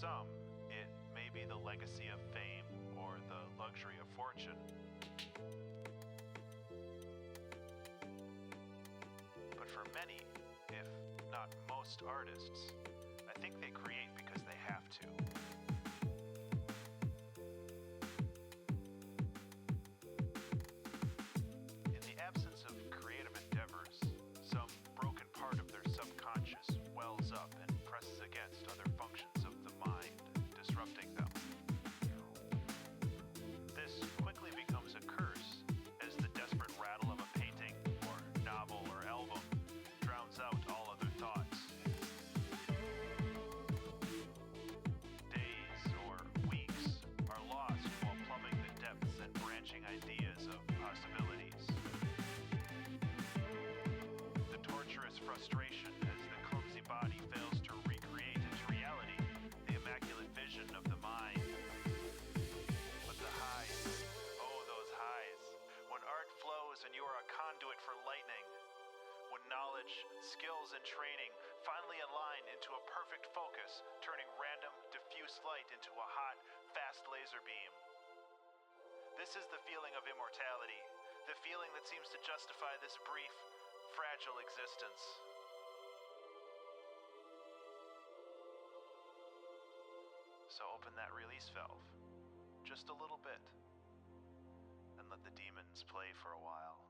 some, it may be the legacy of fame or the luxury of fortune. But for many, if not most artists, I think they create because they have to. In the absence of creative endeavors, some broken part of their subconscious wells up and presses against other functions of the mind, disrupting them. This quickly becomes a curse as the desperate rattle of a painting or novel or album drowns out all other thoughts. Days or weeks are lost while plumbing the depths and branching ideas of possibilities. The torturous frustration as the clumsy body fails to recreate into reality the immaculate vision of the mind. But the highs, oh those highs, when art flows and you are a conduit for lightning, when knowledge, skills, and training finally align into a perfect focus, turning random, diffuse light into a hot, fast laser beam. This is the feeling of immortality, the feeling that seems to justify this brief, fragile existence. So open that release valve, just a little bit, and let the demons play for a while.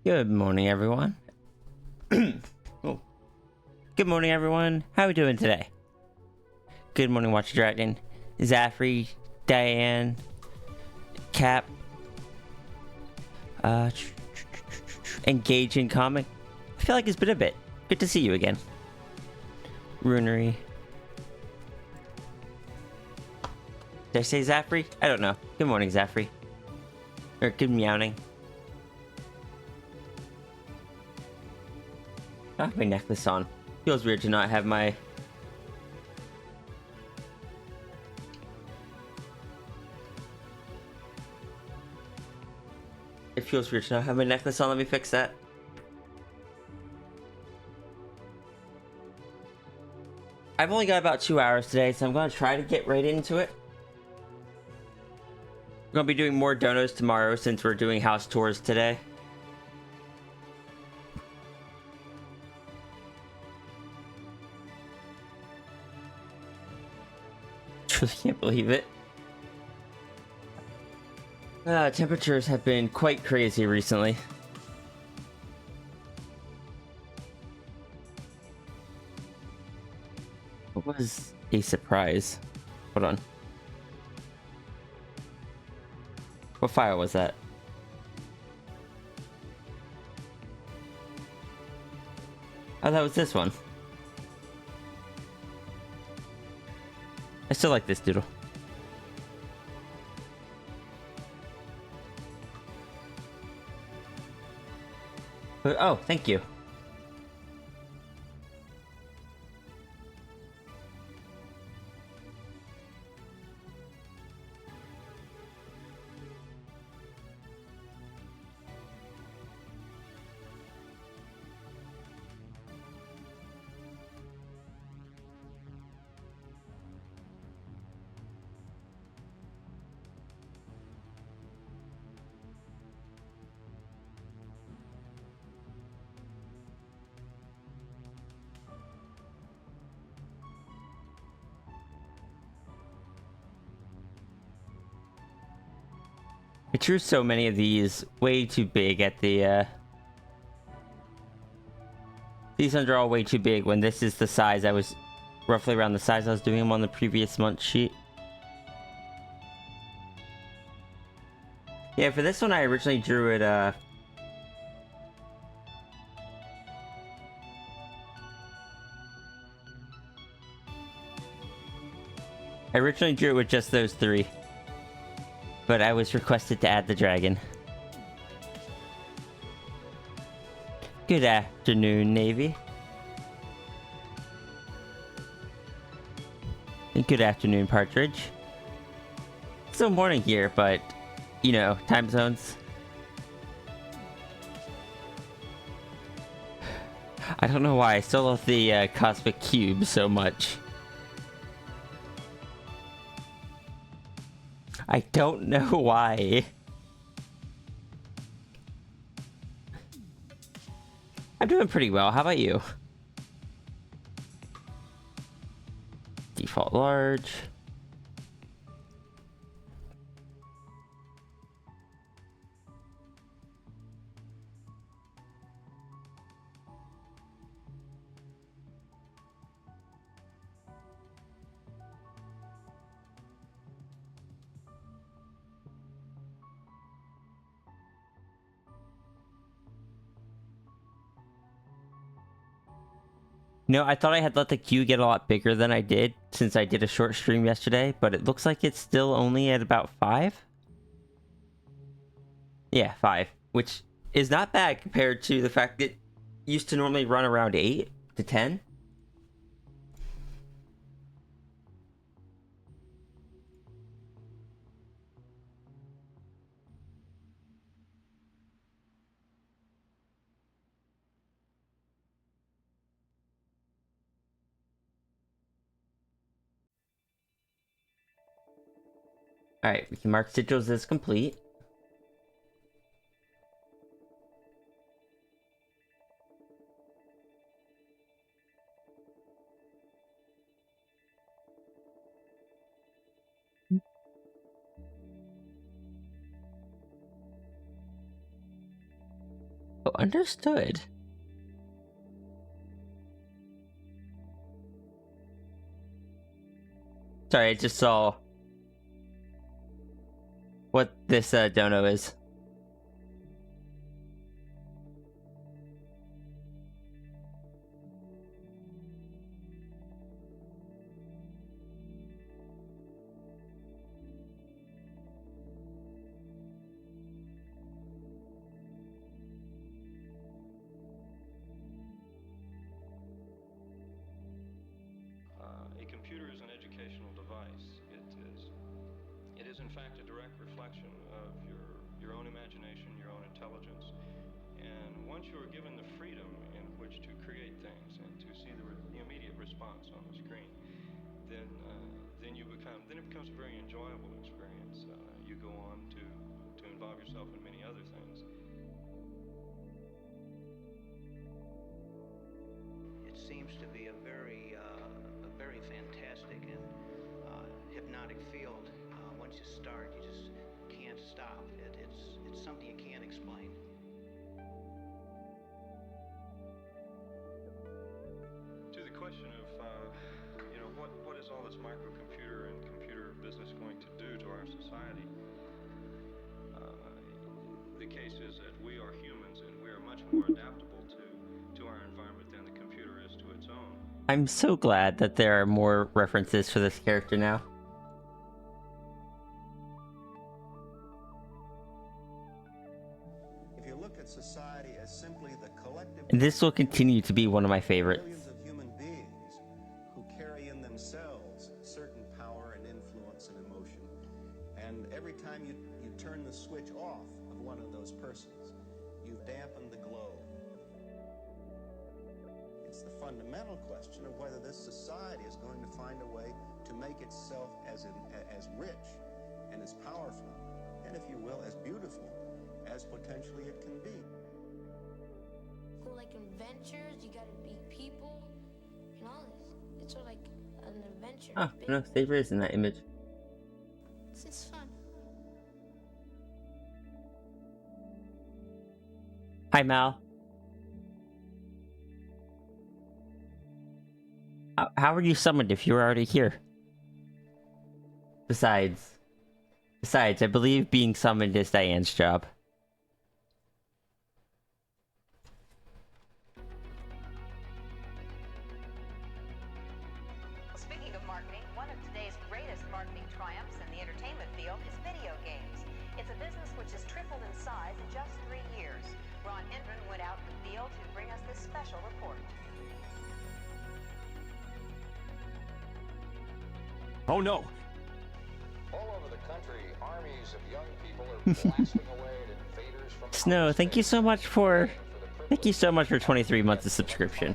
Good morning, everyone. Oh. Good morning, everyone. How are we doing today? Good morning, Watch the Dragon. Zaffrey, Diane, Cap, Engage in Comic. I feel like it's been a bit. Good to see you again. Runery. Did I say Zaffrey? I don't know. Good morning, Zaffrey. Or good meowing. I have my necklace on. Feels weird to not have my... It feels weird to not have my necklace on. Let me fix that. I've only got about 2 hours today, so I'm going to try to get right into it. We're going to be doing more donos tomorrow since we're doing house tours today. Truly can't believe it. Temperatures have been quite crazy recently. What was a surprise? Hold on. What file was that? Oh, that was this one. I still like this doodle. But, oh, thank you. I drew so many of these way too big at the, These ones are all way too big when this is the size I was... Roughly around the size I was doing them on the previous month sheet. Yeah, for this one I originally drew it, I originally drew it with just those three. But I was requested to add the dragon. Good afternoon, Navy. And good afternoon, Partridge. Still morning here, but, you know, time zones. I don't know why, I still love the Cosmic Cube so much. I don't know why. I'm doing pretty well. How about you? Default large. No, I thought I had let the queue get a lot bigger than I did since I did a short stream yesterday, but it looks like it's still only at about 5? Yeah, 5, which is not bad compared to the fact that it used to normally run around 8 to 10. Alright, we can mark sigils as complete. Oh, understood. Sorry, I just saw what this dono is. A computer is an educational device. It is in fact a direct reflection of your own imagination, your own intelligence. And once you are given the freedom in which to create things and to see the immediate response on the screen, then it becomes a very enjoyable experience. You go on to involve yourself in many other things. It seems to be a very fantastic and hypnotic field. Once you start, you just can't stop. It's something you can't explain. To the question of what is all this microcomputer and computer business going to do to our society? The case is that we are humans and we are much more adaptable to our environment than the computer is to its own. I'm so glad that there are more references for this character now. If you look at society as simply the collective And this will continue to be one of my favorites. millions of human beings who carry in themselves certain power and influence and emotion. And every time you turn the switch off of one of those persons, you've dampened the glow. It's the fundamental question of whether this society is going to find a way to make itself as rich and as powerful, and if you will, as beautiful as potentially it can be. Go like adventures, you gotta beat people, and all this. It's sort of like an adventure. Oh, big- no, Saber is in that image. It's fun. Hi, Mal. How were you summoned if you were already here? Besides, I believe being summoned is Diane's job. Speaking of marketing, one of today's greatest marketing triumphs in the entertainment field is video games. It's a business which has tripled in size in just 3 years. Ron Hendren went out in the field to bring us this special report. Oh no! All over the country, armies of young people are blasting away at invaders from Snow, thank you so much for 23 months of subscription.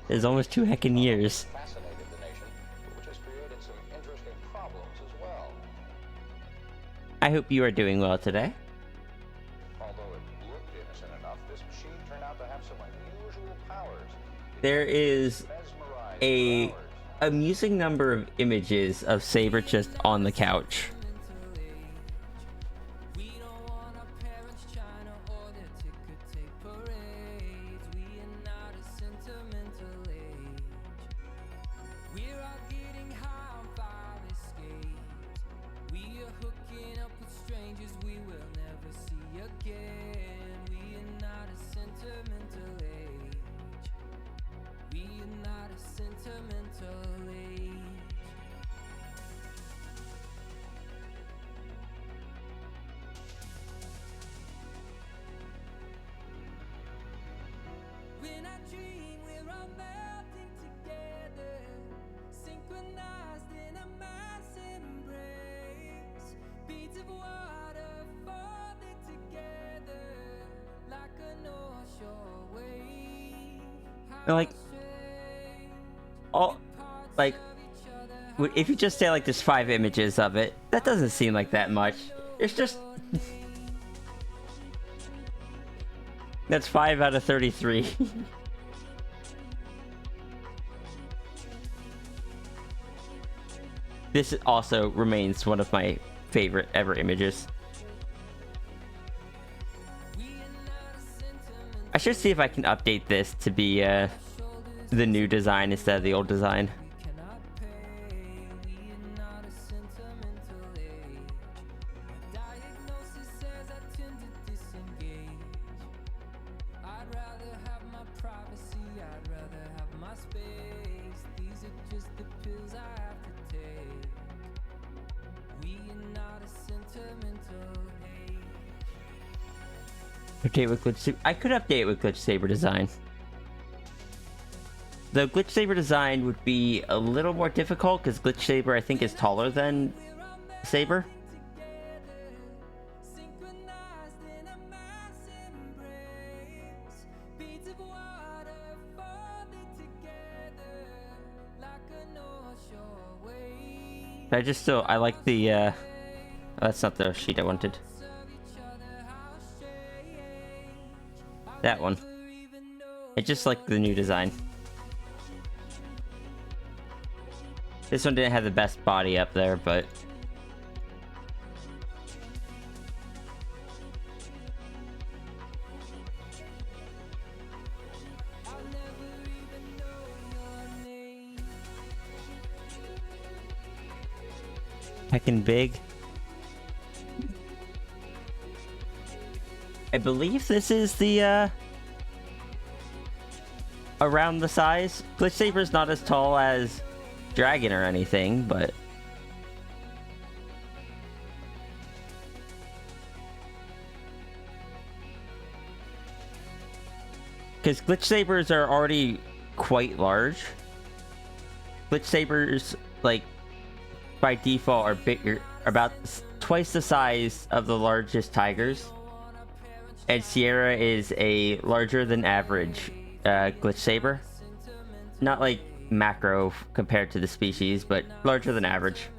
It is almost 2 heckin' years. fascinated the nation, which has created some interesting problems as well. I hope you are doing well today. Although it looked innocent enough, this machine turned out to have some unusual powers. There is Mesmerized a for hours. amusing number of images of Saber just on the couch. When I dream we're all melting together, synchronized in a mass embrace, beads of water folded together like a North Shore wave. Like, all, like, if you just say like there's 5 images of it, that doesn't seem like that much. It's just that's 5 out of 33. This also remains one of my favorite ever images. We are not a sentimental should see if I can update this to be the new design instead of the old design. Update with glitch. I could update it with glitch saber design. The glitch saber design would be a little more difficult because glitch saber I think is taller than saber. I like the oh, that's not the sheet I wanted. That one. I just like the new design. This one didn't have the best body up there, but heckin' big. I believe this is the around the size. Glitch Saber is not as tall as Dragon or anything, but because Glitch Sabers are already quite large. Glitch Sabers, like, by default are bigger, about twice the size of the largest tigers. And Sierra is a larger than average glitch saber. Not like macro compared to the species, but larger than average.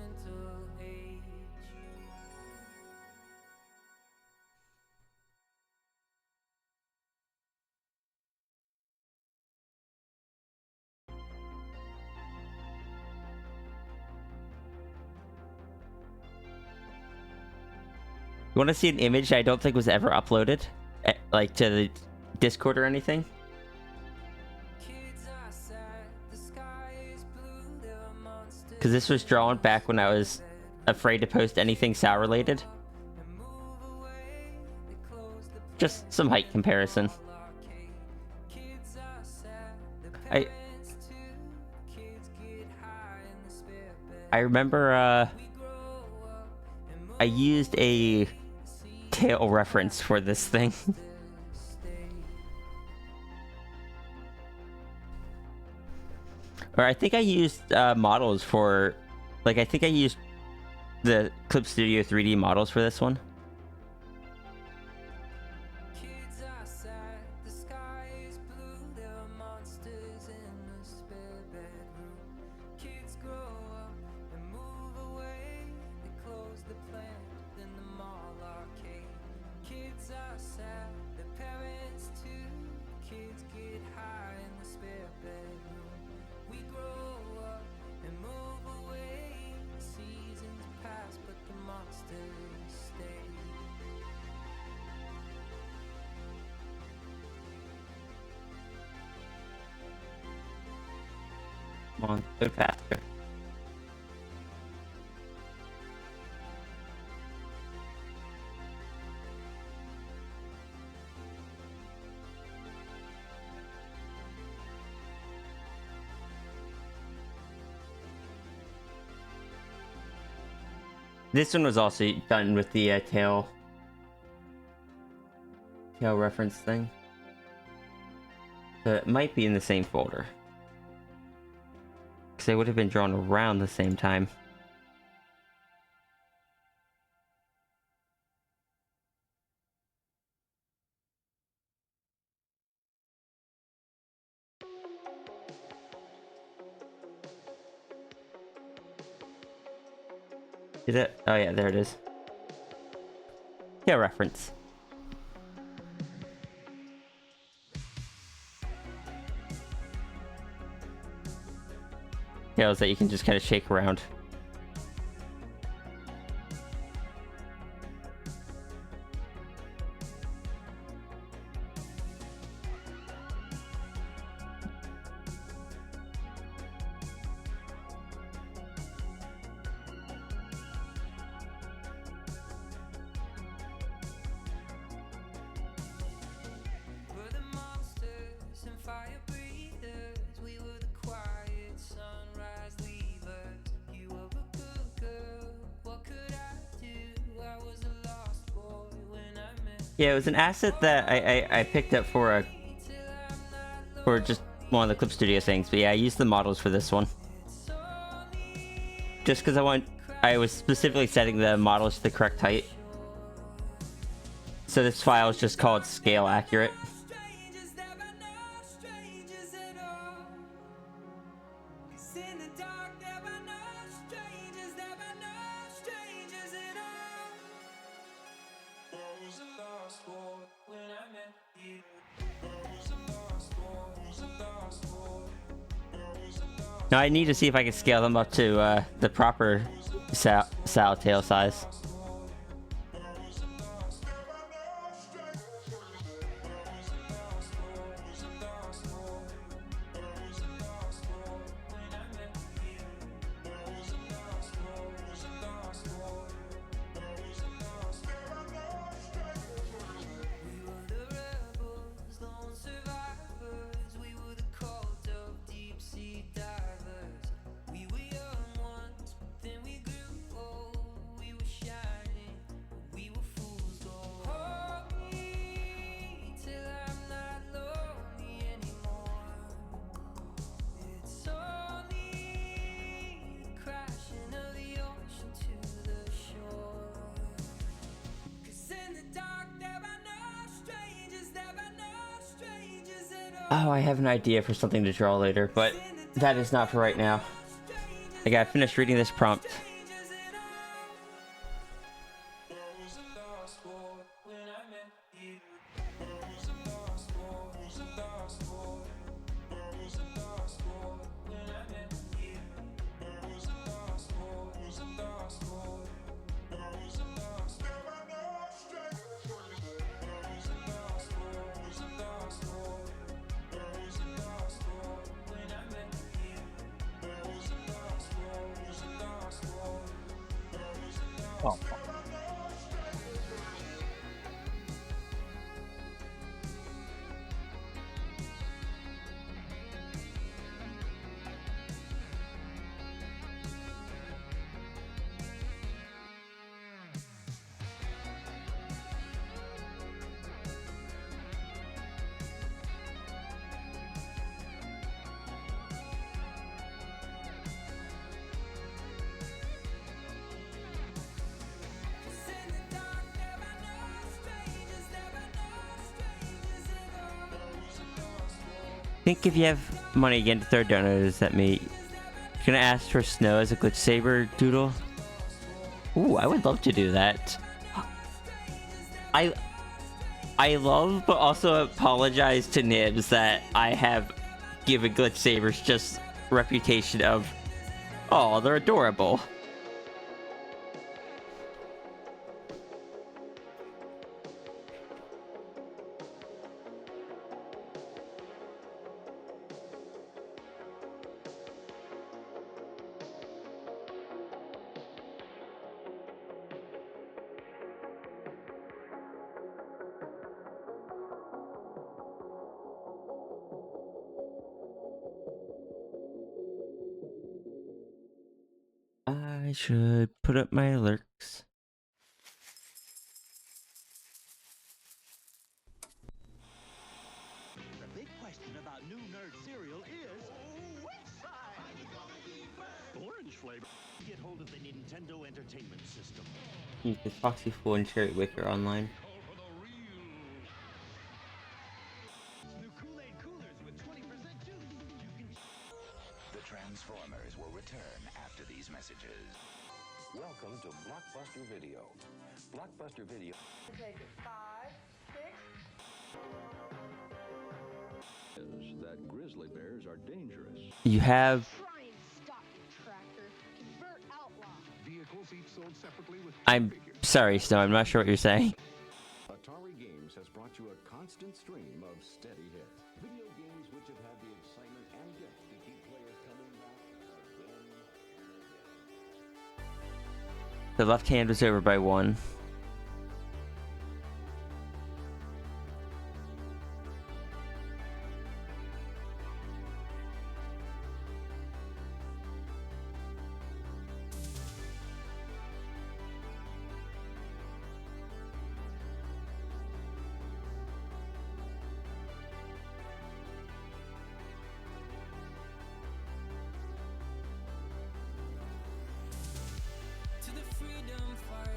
You want to see an image I don't think was ever uploaded, like to the Discord or anything? Because this was drawn back when I was afraid to post anything SAO related. Just some height comparison. I remember I used a tail reference for this thing. Or I think I used models for, like, I think I used the Clip Studio 3D models for this one. Come on, go faster. This one was also done with the tail reference thing. So it might be in the same folder. Because they would have been drawn around the same time. Is it? Oh yeah, there it is. Yeah, reference. Tails that you can just kind of shake around. Yeah, it was an asset that I picked up for just one of the Clip Studio things. But yeah, I used the models for this one. Just because I was specifically setting the models to the correct height. So this file is just called scale accurate. Now I need to see if I can scale them up to the proper sow tail size. Oh, I have an idea for something to draw later, but that is not for right now. I gotta finish reading this prompt. Oh. I think if you have money again to throw donuts at me, you're gonna ask for snow as a glitch saber doodle. Ooh, I would love to do that. I love, but also apologize to Nibs that I have given glitch sabers just reputation of, oh, they're adorable. I should put up my alerts. The big question about new nerd cereal is which side? Orange flavor. Get hold of the Nintendo Entertainment System. Use the Foxy Fool and Cherry Wicker online. New Kool-Aid coolers with 20% juice. The Transformers will return after these messages. Welcome to Blockbuster Video. Blockbuster Video. Take it. 5, 6. Is that grizzly bears are dangerous. You have. Try and stop your tractor. Convert outlaw. Vehicles each sold separately with I'm sorry, Snow. I'm not sure what you're saying. Atari Games has brought you a constant stream of steady hits. Video games which have had the excitement and depth to keep players coming back again and again. The left hand was over by 1.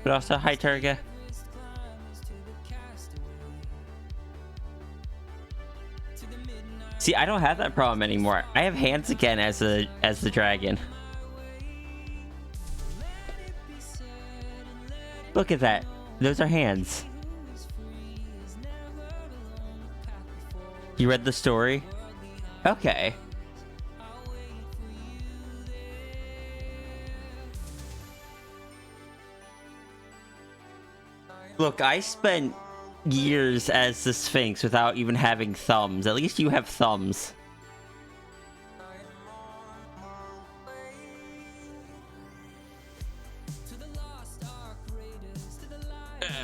But also, hi Turga. See, I don't have that problem anymore. I have hands again as the dragon. Look at that. Those are hands. You read the story? Okay. Look, I spent years as the Sphinx without even having thumbs. At least you have thumbs.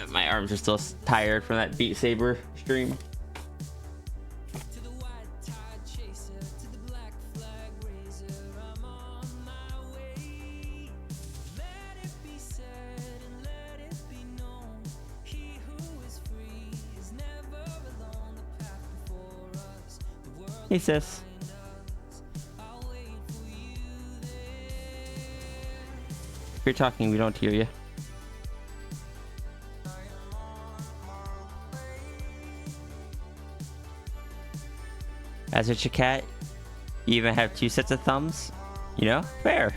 My arms are still tired from that Beat Saber stream. Hey sis. If you're talking, we don't hear you. As a cat, you even have 2 sets of thumbs. You know? Fair.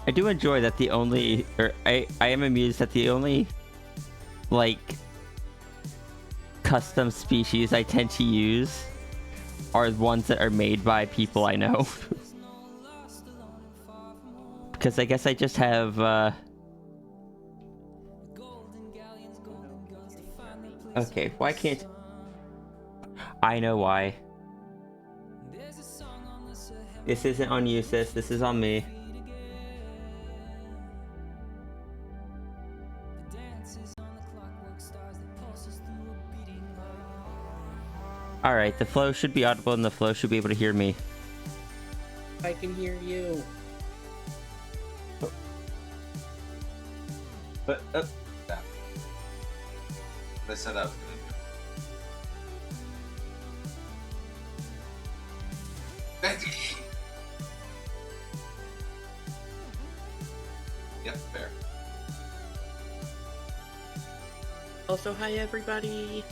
I do enjoy that the only, or I am amused that the only, like, custom species I tend to use are ones that are made by people I know. Because I guess I just have, okay, why can't... I know why. This isn't on you, sis. This is on me. Alright, the flow should be audible and the flow should be able to hear me. I can hear you. But, I said I was gonna do. Yep, fair. Also, hi everybody.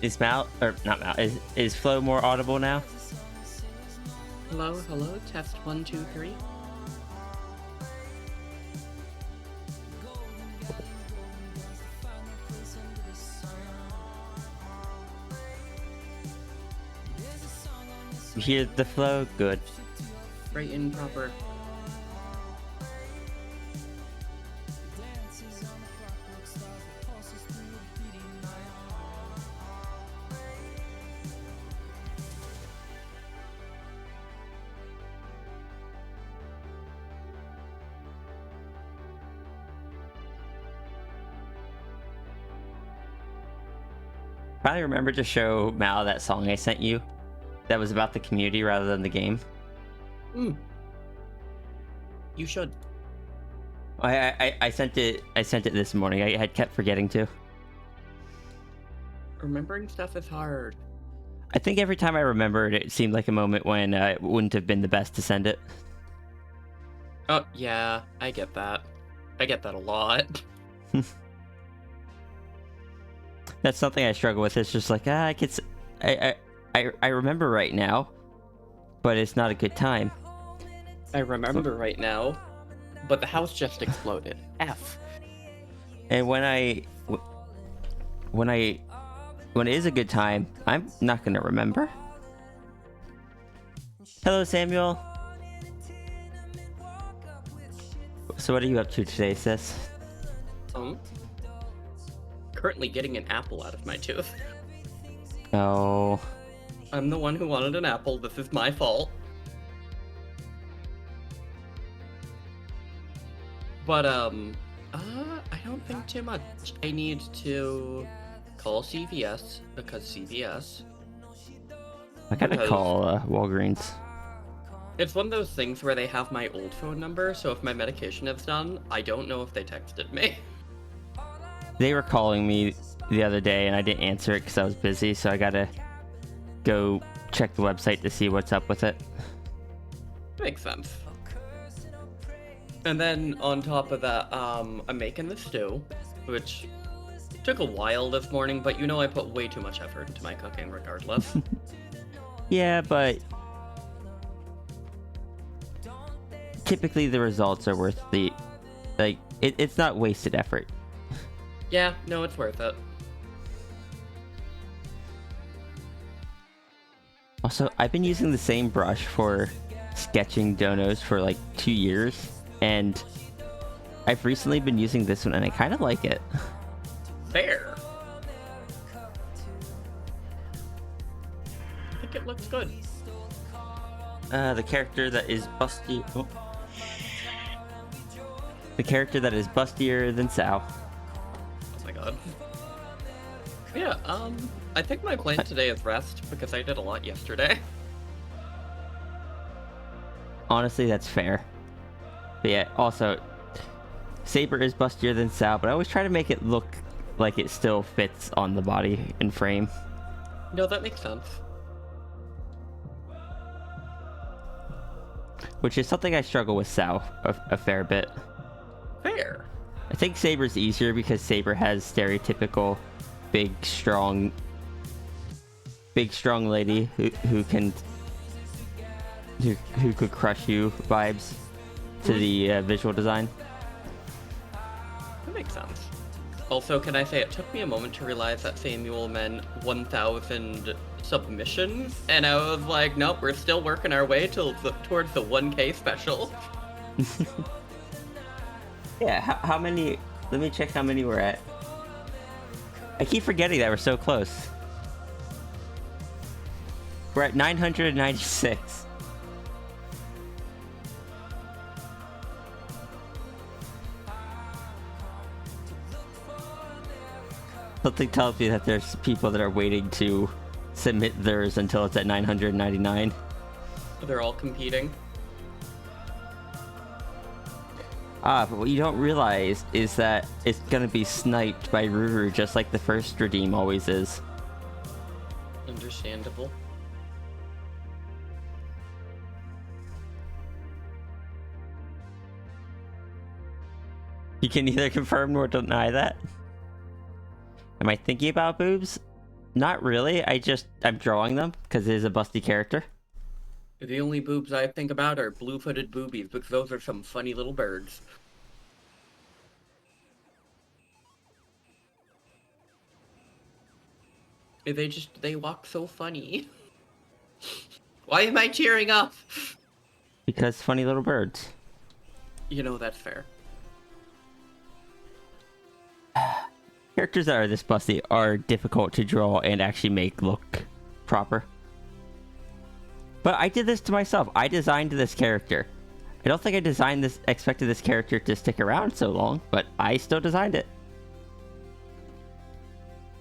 Is Mal, or not Mal, is Flo more audible now? Hello, hello, test 1, 2, 3. You hear the flow? Good. Right in proper. Finally remember to show Mal that song I sent you that was about the community rather than the game. You should. I sent it this morning. I had kept forgetting to. Remembering stuff is hard. I think every time I remembered, it seemed like a moment when it wouldn't have been the best to send it. Oh, yeah, I get that. I get that a lot. That's something I struggle with. It's just like, I remember right now, but it's not a good time. I remember right now, but the house just exploded. F. And when it is a good time, I'm not gonna remember. Hello, Samuel. So what are you up to today, sis? Currently getting an apple out of my tooth. Oh. I'm the one who wanted an apple. This is my fault. But, I don't think too much. I need to call CVS, because CVS... I gotta call Walgreens. It's one of those things where they have my old phone number, so if my medication is done, I don't know if they texted me. They were calling me the other day, and I didn't answer it because I was busy, so I gotta go check the website to see what's up with it. Makes sense. And then on top of that, I'm making the stew, which took a while this morning, but you know I put way too much effort into my cooking regardless. Yeah, but typically the results are worth the, like, it's not wasted effort. Yeah, no, it's worth it. Also, I've been using the same brush for sketching donos for like 2 years, and I've recently been using this one and I kind of like it. Fair. I think it looks good. The character that is busty... Oh. The character that is bustier than Sal. Oh my god. Yeah, I think my plan today is rest, because I did a lot yesterday. Honestly, that's fair. But yeah, also, Saber is bustier than Sal, but I always try to make it look like it still fits on the body and frame. No, that makes sense. Which is something I struggle with Sal a fair bit. Fair. I think Saber's easier because Saber has stereotypical big strong lady who could crush you vibes to the visual design. That makes sense. Also, can I say it took me a moment to realize that Samuel meant 1,000 submissions, and I was like, nope, we're still working our way towards the 1K special. Yeah, how many? Let me check how many we're at. I keep forgetting that we're so close. We're at 996. Something tells me that there's people that are waiting to submit theirs until it's at 999. They're all competing. But what you don't realize is that it's gonna be sniped by Ruru just like the first redeem always is. Understandable. You can neither confirm nor deny that. Am I thinking about boobs? Not really. I'm drawing them because it is a busty character. The only boobs I think about are blue-footed boobies, because those are some funny little birds. They walk so funny. Why am I cheering up? Because funny little birds. You know, that's fair. Characters that are this busty are difficult to draw and actually make look proper. But I did this to myself. I designed this character. I don't think I expected this character to stick around so long, but I still designed it.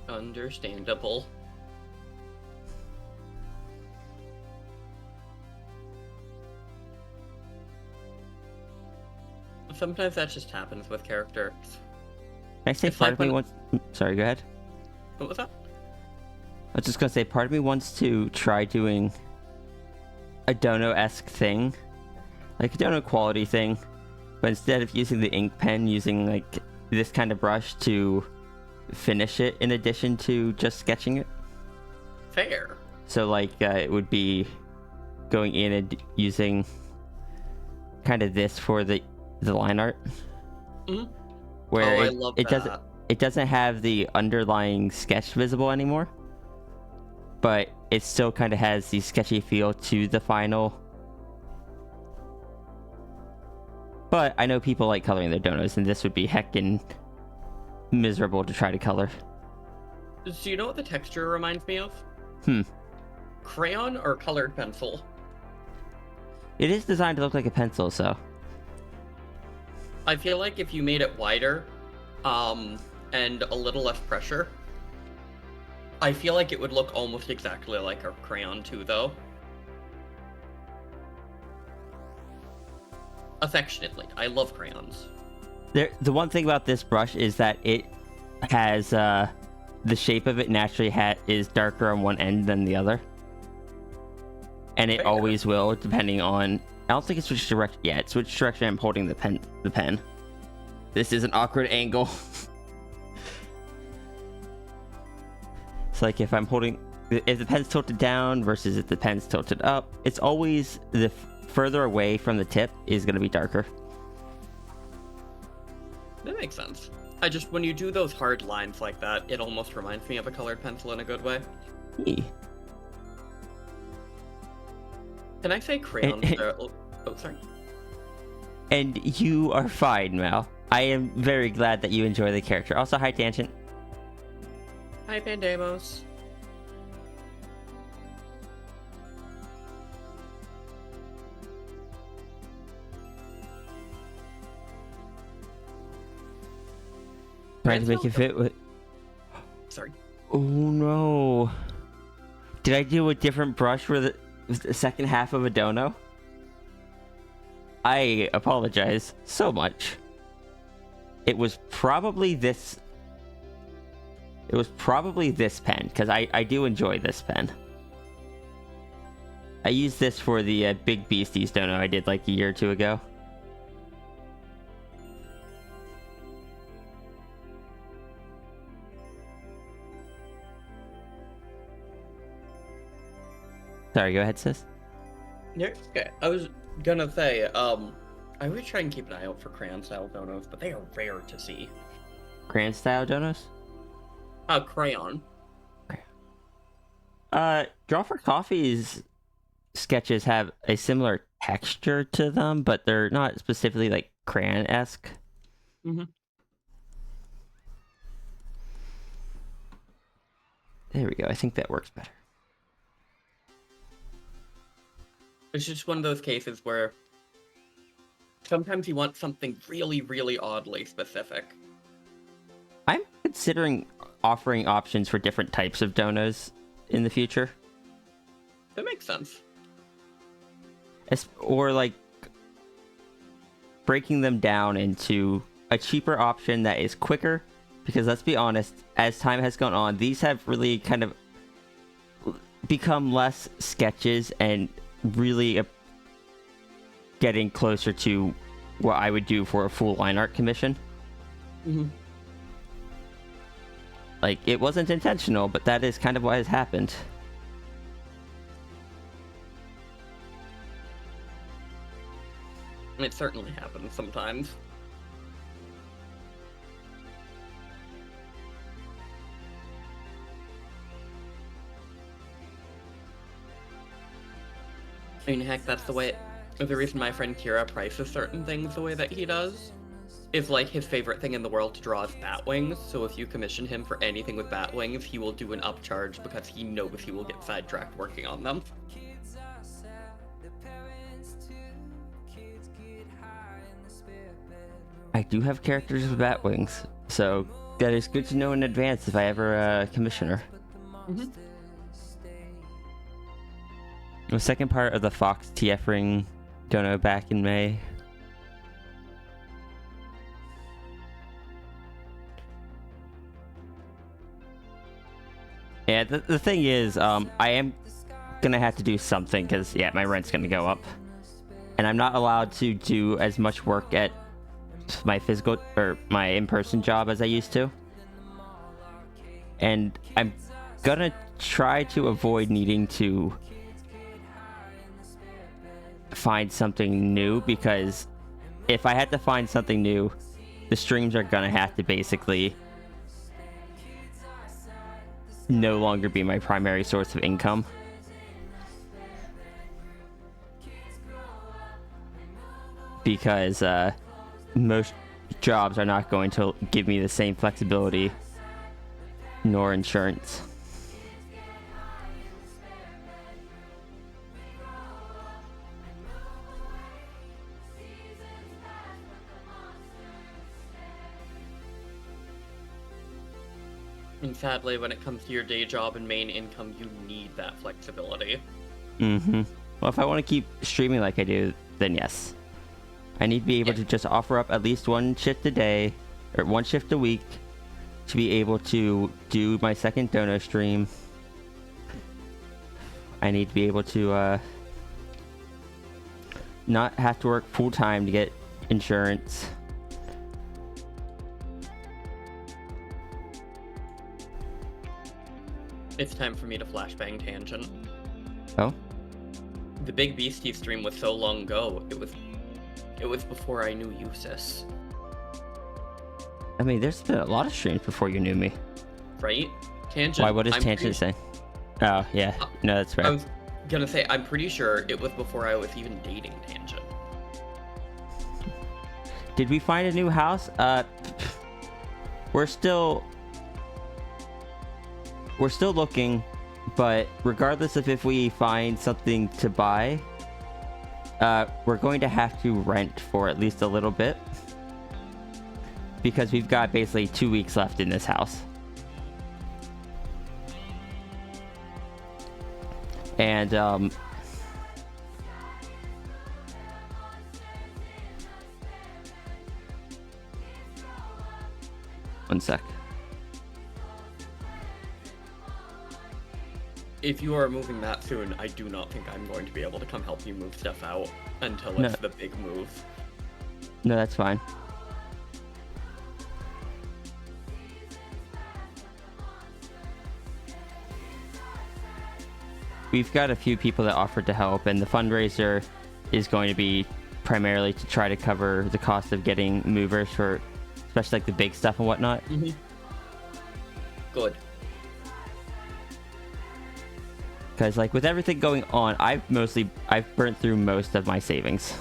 Understandable. Sometimes that just happens with characters. Can I say It's part like of me when- wants... Sorry, go ahead. What was that? I was just gonna say, part of me wants to try doing a dono-esque thing. Like a dono quality thing. But instead of using the ink pen, using like this kind of brush to finish it in addition to just sketching it. Fair. So like it would be going in and using kind of this for the line art. Mm-hmm. Where I love that. It doesn't have the underlying sketch visible anymore. But it still kind of has the sketchy feel to the final. But I know people like coloring their donos, and this would be heckin' miserable to try to color. Do you know what the texture reminds me of? Crayon or colored pencil? It is designed to look like a pencil, so... I feel like if you made it wider, and a little less pressure, I feel like it would look almost exactly like a crayon too, though. Affectionately, I love crayons. The one thing about this brush is that it has, the shape of it naturally is darker on one end than the other. And it Fair. always will, depending on I don't think it switched direction. Yeah, it switched direction. I'm holding the pen. This is an awkward angle. It's like if I'm holding, if the pen's tilted down versus if the pen's tilted up, it's always the further away from the tip is going to be darker. That makes sense. When you do those hard lines like that, it almost reminds me of a colored pencil in a good way. Yeah. Can I say crayons? Oh, sorry. And you are fine, Mal. I am very glad that you enjoy the character. Also, hi, Tangent. Hi, Pandemos. Trying to make it fit with... Sorry. Oh, no. Did I do a different brush for the second half of a dono? I apologize so much. It was probably this... It was probably this pen, because I do enjoy this pen. I used this for the Big Beasties dono I did like a year or two ago. Sorry, go ahead, sis. Yeah, okay. I was gonna say, I would try and keep an eye out for crayon-style donos, but they are rare to see. Crayon-style donos? Crayon. Draw for Coffee's sketches have a similar texture to them, but they're not specifically like crayon-esque. Mm-hmm. There we go. I think that works better. It's just one of those cases where sometimes you want something really, really oddly specific. I'm considering offering options for different types of donos in the future. That makes sense. Or like breaking them down into a cheaper option that is quicker, because let's be honest, as time has gone on, these have really kind of become less sketches and really getting closer to what I would do for a full line art commission. Mm-hmm. Like, it wasn't intentional, but that is kind of what has happened. It certainly happens sometimes. I mean, heck, that's the way... The reason my friend Kira prices certain things the way that he does is, like, his favorite thing in the world to draw is bat wings, so if you commission him for anything with bat wings, he will do an upcharge because he knows he will get sidetracked working on them. I do have characters with bat wings, so that is good to know in advance if I ever commission her. Mm-hmm. The second part of the Fox TF ring dono back in May. Yeah, the thing is, I am gonna have to do something because, yeah, my rent's gonna go up. And I'm not allowed to do as much work at my physical, or my in-person job as I used to. And I'm gonna try to avoid needing to find something new, because if I had to find something new, the streams are gonna have to basically no longer be my primary source of income. Because most jobs are not going to give me the same flexibility nor insurance. And sadly, when it comes to your day job and main income, you need that flexibility. Mm-hmm. Well, if I want to keep streaming like I do, then yes. I need to be able to just offer up at least one shift a day, or one shift a week, to be able to do my second dono stream. I need to be able to not have to work full time to get insurance. It's time for me to flashbang tangent. Oh? The Big Beastie stream was so long ago, it was before I knew you, sis. I mean, there's been a lot of streams before you knew me. Right? Tangent. Why, what does I'm Tangent say? Oh, yeah. No, that's I right. was gonna say, I'm pretty sure it was before I was even dating Tangent. Did we find a new house? We're still looking, but regardless of if we find something to buy, we're going to have to rent for at least a little bit, because we've got basically 2 weeks left in this house. And one sec. If you are moving that soon, I do not think I'm going to be able to come help you move stuff out until No. it's the big move. No, that's fine. We've got a few people that offered to help, and the fundraiser is going to be primarily to try to cover the cost of getting movers for, especially like the big stuff and whatnot. Mm-hmm. Good. Because like with everything going on, I've burnt through most of my savings.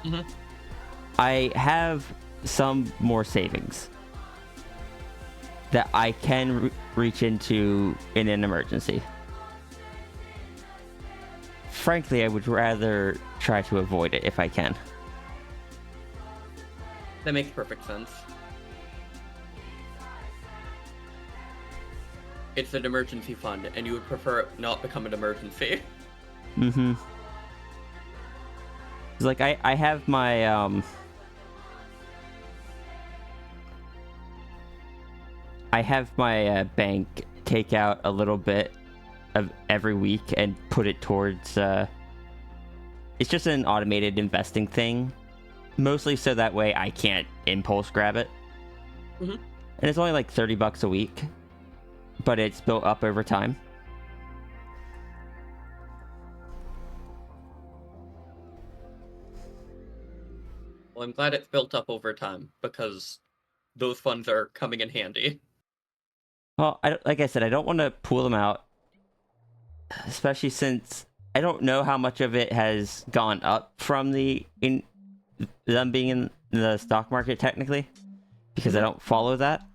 Mm-hmm. I have some more savings that I can reach into in an emergency. Frankly, I would rather try to avoid it if I can. That makes perfect sense. It's an emergency fund, and you would prefer it not become an emergency. Mm-hmm. It's like I have my bank take out a little bit of every week and put it towards it's just an automated investing thing, mostly so that way I can't impulse grab it. Mm-hmm. And it's only like $30 a week, but it's built up over time. Well, I'm glad it's built up over time, because those funds are coming in handy. Well, like I said, I don't want to pull them out, especially since I don't know how much of it has gone up from them being in the stock market technically, because I don't follow that.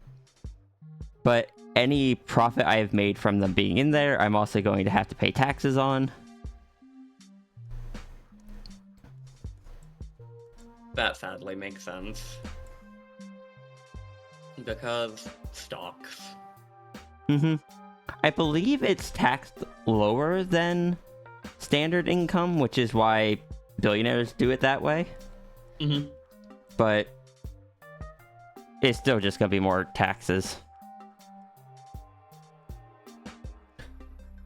But any profit I have made from them being in there, I'm also going to have to pay taxes on. That sadly makes sense. Because stocks. Mm-hmm. I believe it's taxed lower than standard income, which is why billionaires do it that way. Mm-hmm. But it's still just gonna be more taxes.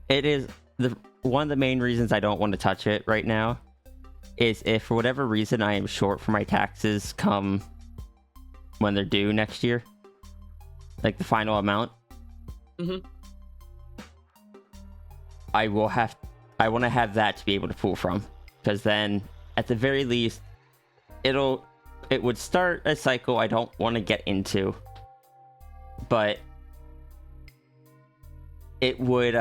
It is one of the main reasons I don't want to touch it right now is if for whatever reason I am short for my taxes come when they're due next year, like the final amount. Mm-hmm. I want to have that to be able to pull from, because then at the very least it would start a cycle I don't want to get into, but it would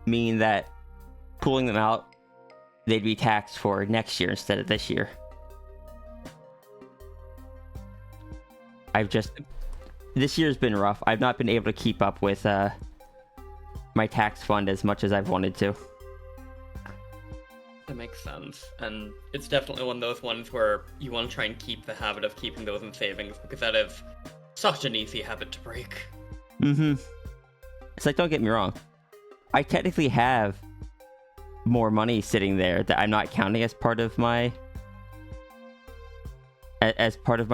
mean that pulling them out, they'd be taxed for next year instead of this year. This year's been rough. I've not been able to keep up with my tax fund as much as I've wanted to. That makes sense. And it's definitely one of those ones where you want to try and keep the habit of keeping those in savings, because that is such an easy habit to break. Mm-hmm. It's like, don't get me wrong, I technically have more money sitting there that I'm not counting as part of my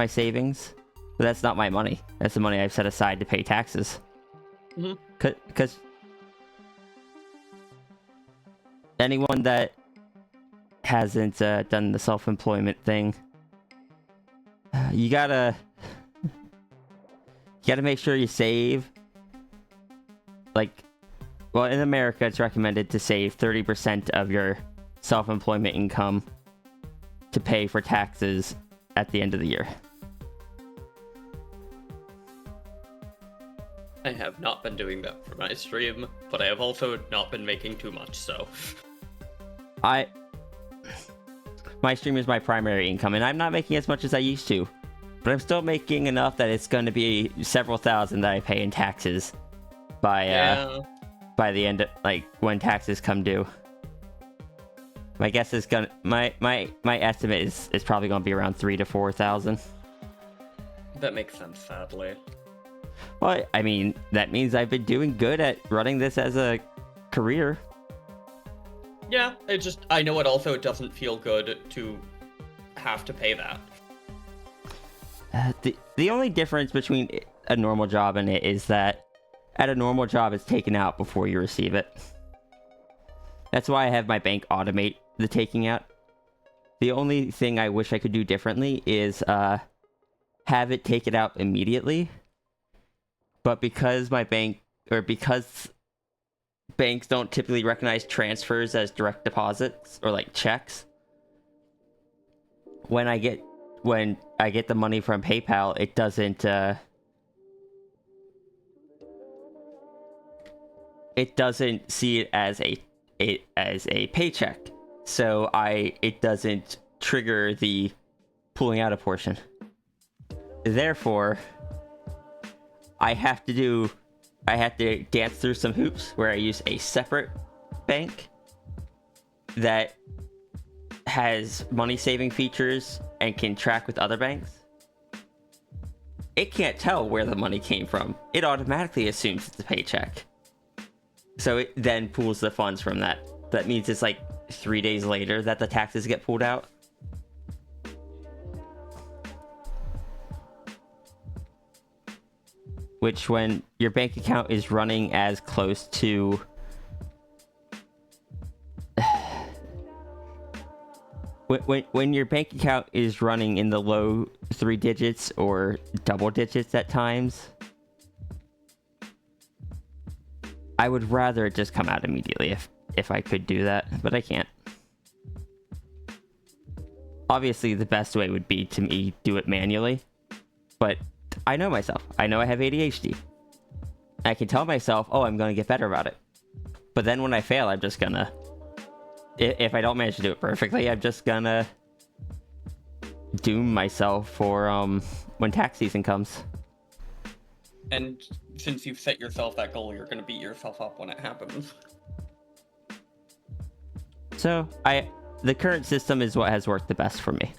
savings, but that's not my money. That's the money I've set aside to pay taxes. Mm-hmm. Because anyone that hasn't done the self-employment thing. You gotta make sure you save. Like, well, in America, it's recommended to save 30% of your self-employment income to pay for taxes at the end of the year. I have not been doing that for my stream, but I have also not been making too much, so... My stream is my primary income, and I'm not making as much as I used to. But I'm still making enough that it's going to be several thousand that I pay in taxes by the end of, like, when taxes come due. My guess is my estimate is probably gonna be around 3,000 to 4,000. That makes sense, sadly. Well, I mean, that means I've been doing good at running this as a career. Yeah, I know it also doesn't feel good to have to pay that. The only difference between a normal job and it is that at a normal job, it's taken out before you receive it. That's why I have my bank automate the taking out. The only thing I wish I could do differently is have it take it out immediately. But because because banks don't typically recognize transfers as direct deposits or like checks, when I get the money from PayPal, it doesn't see it as a paycheck, so it doesn't trigger the pulling out a portion. Therefore, I have to dance through some hoops where I use a separate bank that has money saving features and can track with other banks. It can't tell where the money came from. It automatically assumes it's a paycheck. So it then pulls the funds from that. That means it's like 3 days later that the taxes get pulled out. Which, when your bank account is running as close to when your bank account is running in the low 3 digits or double digits at times, I would rather it just come out immediately if I could do that, but I can't. Obviously, the best way would be to me do it manually, but I know myself. I know I have ADHD. I can tell myself, oh, I'm going to get better about it. But then when I fail, I'm just gonna... If I don't manage to do it perfectly, I'm just gonna doom myself for when tax season comes. And since you've set yourself that goal, you're gonna beat yourself up when it happens. So, the current system is what has worked the best for me.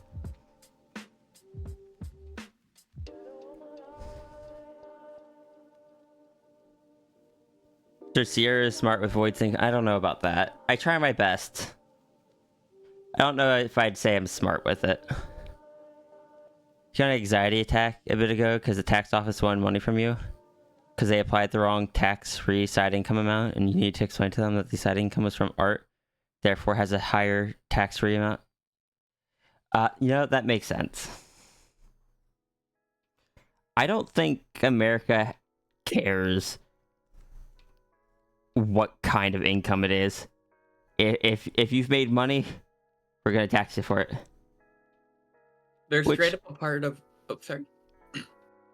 Sir Sierra is smart with void sync. I don't know about that. I try my best. I don't know if I'd say I'm smart with it. You got an anxiety attack a bit ago because the tax office wanted money from you because they applied the wrong tax-free side income amount, and you need to explain to them that the side income was from art, therefore has a higher tax-free amount. That makes sense. I don't think America cares what kind of income it is. If you've made money, we're gonna tax you for it. There's straight up a part of... Oh, sorry.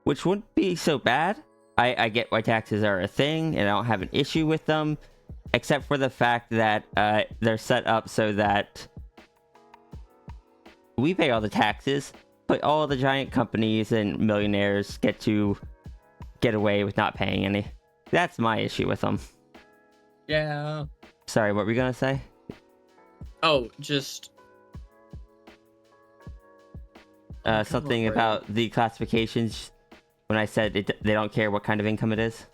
Which wouldn't be so bad. I get why taxes are a thing, and I don't have an issue with them, except for the fact that they're set up so that we pay all the taxes, but all the giant companies and millionaires get to get away with not paying any. That's my issue with them. Yeah. Sorry, what were you gonna say? Oh, just... something about the classifications when I said they don't care what kind of income it is.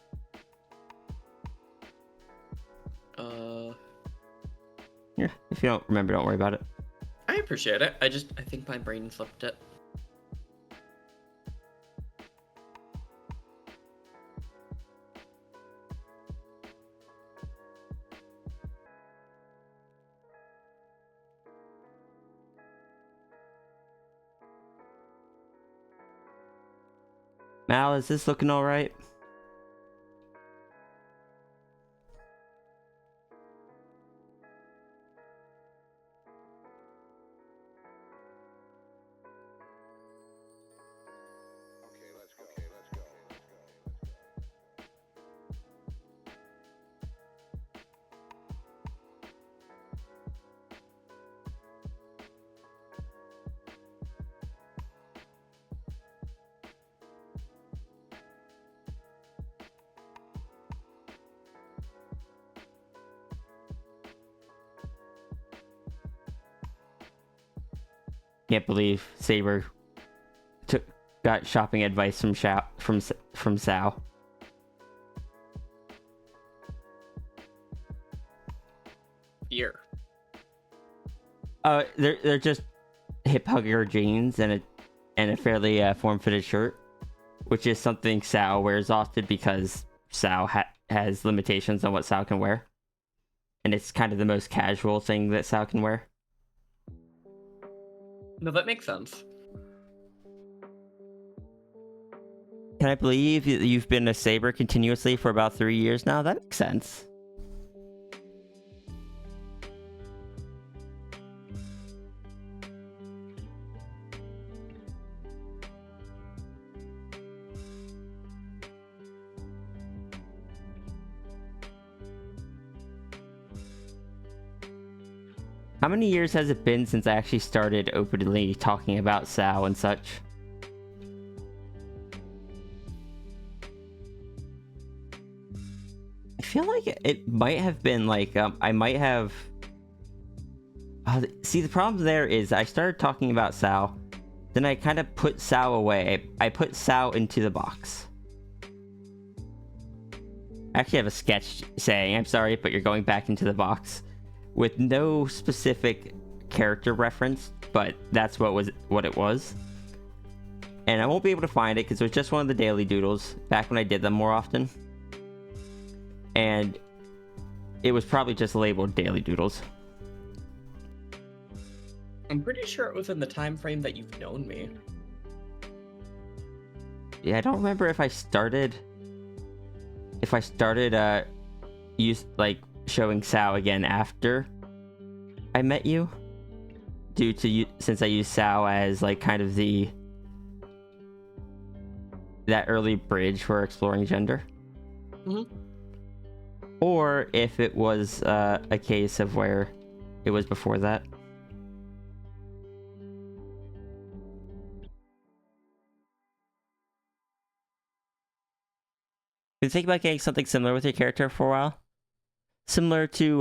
Yeah, if you don't remember, don't worry about it. I appreciate it. I think my brain slipped it. Al, is this looking alright? Can't believe Saber got shopping advice from Sal. Beer. They're just hip hugger jeans and a fairly form-fitted shirt, which is something Sal wears often because Sal has limitations on what Sal can wear, and it's kind of the most casual thing that Sal can wear. No, that makes sense. Can I believe you've been a Saber continuously for about 3 years now? That makes sense. How many years has it been since I actually started openly talking about Sal and such? I feel like it might have been like, I might have... see, the problem there is I started talking about Sal, then I kind of put Sal away. I put Sal into the box. I actually have a sketch saying, I'm sorry, but you're going back into the box, with no specific character reference, but that's what it was. And I won't be able to find it because it was just one of the daily doodles back when I did them more often. And it was probably just labeled daily doodles. I'm pretty sure it was in the time frame that you've known me. Yeah, I don't remember if I started showing Sal again after I met you, since I used Sal as like kind of that early bridge for exploring gender. Mm-hmm. Or if it was a case of where it was before that. Been thinking about getting something similar with your character for a while? Similar to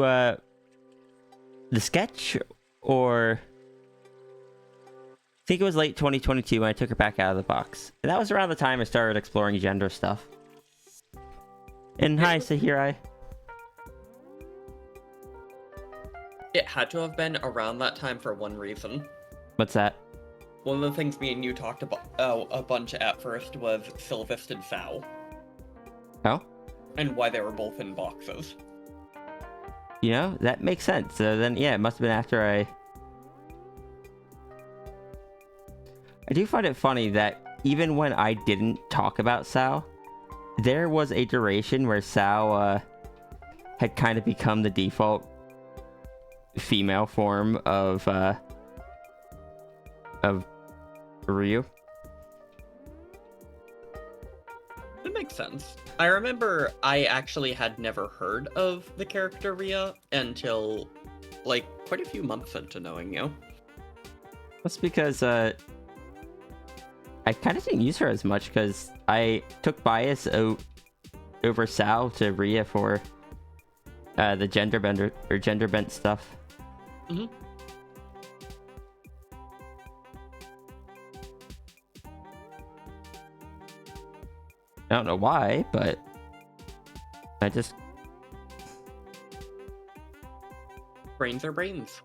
the sketch, or I think it was late 2022 when I took her back out of the box. And that was around the time I started exploring gender stuff. And hi, Sahirai. It had to have been around that time for one reason. What's that? One of the things me and you talked about a bunch at first was Sylvest and Sal. Oh? And why they were both in boxes. You know, that makes sense. So then, yeah, it must have been after I do find it funny that even when I didn't talk about Sal, there was a duration where Sal had kind of become the default female form of Ryu. That makes sense. I remember I actually had never heard of the character Rhea until, like, quite a few months into knowing you. That's because I kind of didn't use her as much because I took bias over Sal to Rhea for the gender bent stuff. Mm-hmm. I don't know why, but I just... Brains are brains.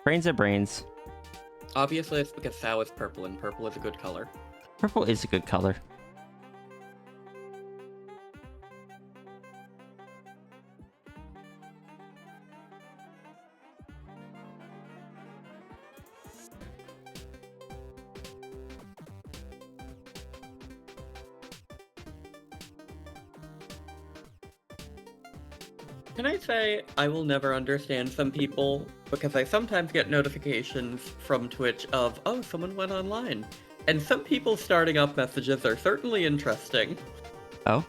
Brains are brains. Obviously, it's because Sal is purple, and purple is a good color. Purple is a good color. Can I say I will never understand some people because I sometimes get notifications from Twitch of, oh, someone went online. And some people starting up messages are certainly interesting. Oh?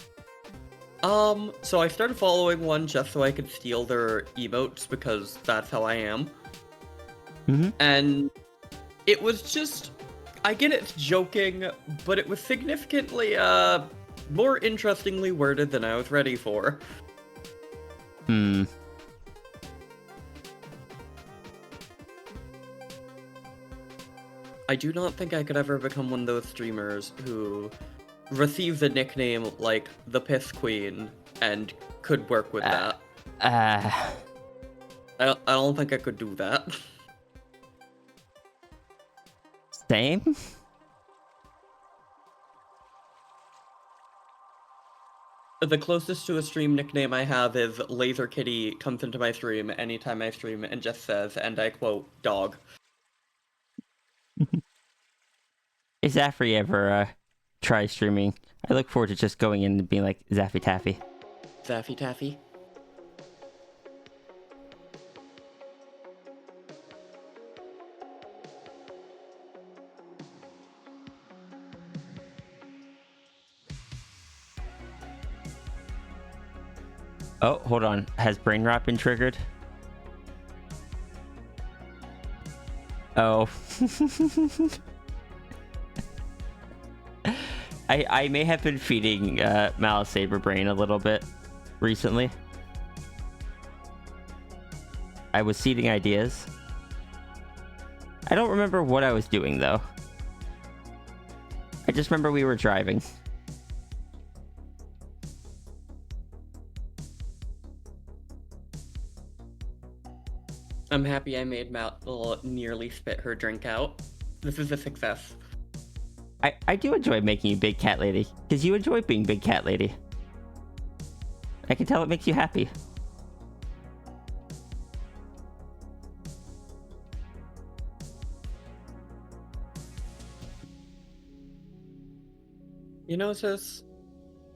So I started following one just so I could steal their emotes because that's how I am. Mm-hmm. And it was just, I get it's joking, but it was significantly, more interestingly worded than I was ready for. Hmm. I do not think I could ever become one of those streamers who receives a nickname like the Piss Queen and could work with that. I don't think I could do that. Same? The closest to a stream nickname I have is Laser Kitty comes into my stream anytime I stream and just says, and I quote, dog. If Zafri ever tries streaming, I look forward to just going in and being like Zaffy Taffy. Zaffy Taffy. Oh, hold on. Has brain rot been triggered? Oh. I may have been feeding Malice Saber Brain a little bit recently. I was seeding ideas. I don't remember what I was doing, though. I just remember we were driving. I'm happy I made Mal nearly spit her drink out. This is a success. I do enjoy making you Big Cat Lady, because you enjoy being Big Cat Lady. I can tell it makes you happy. You know, sis,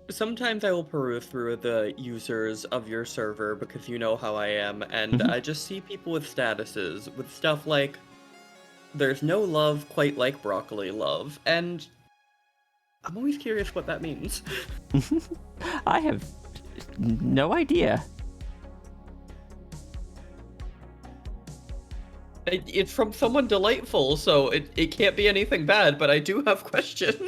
sometimes I will peruse through the users of your server because you know how I am, and I just see people with statuses, with stuff like, there's no love quite like broccoli love, and I'm always curious what that means. I have no idea. It's from someone delightful, so it can't be anything bad, but I do have questions.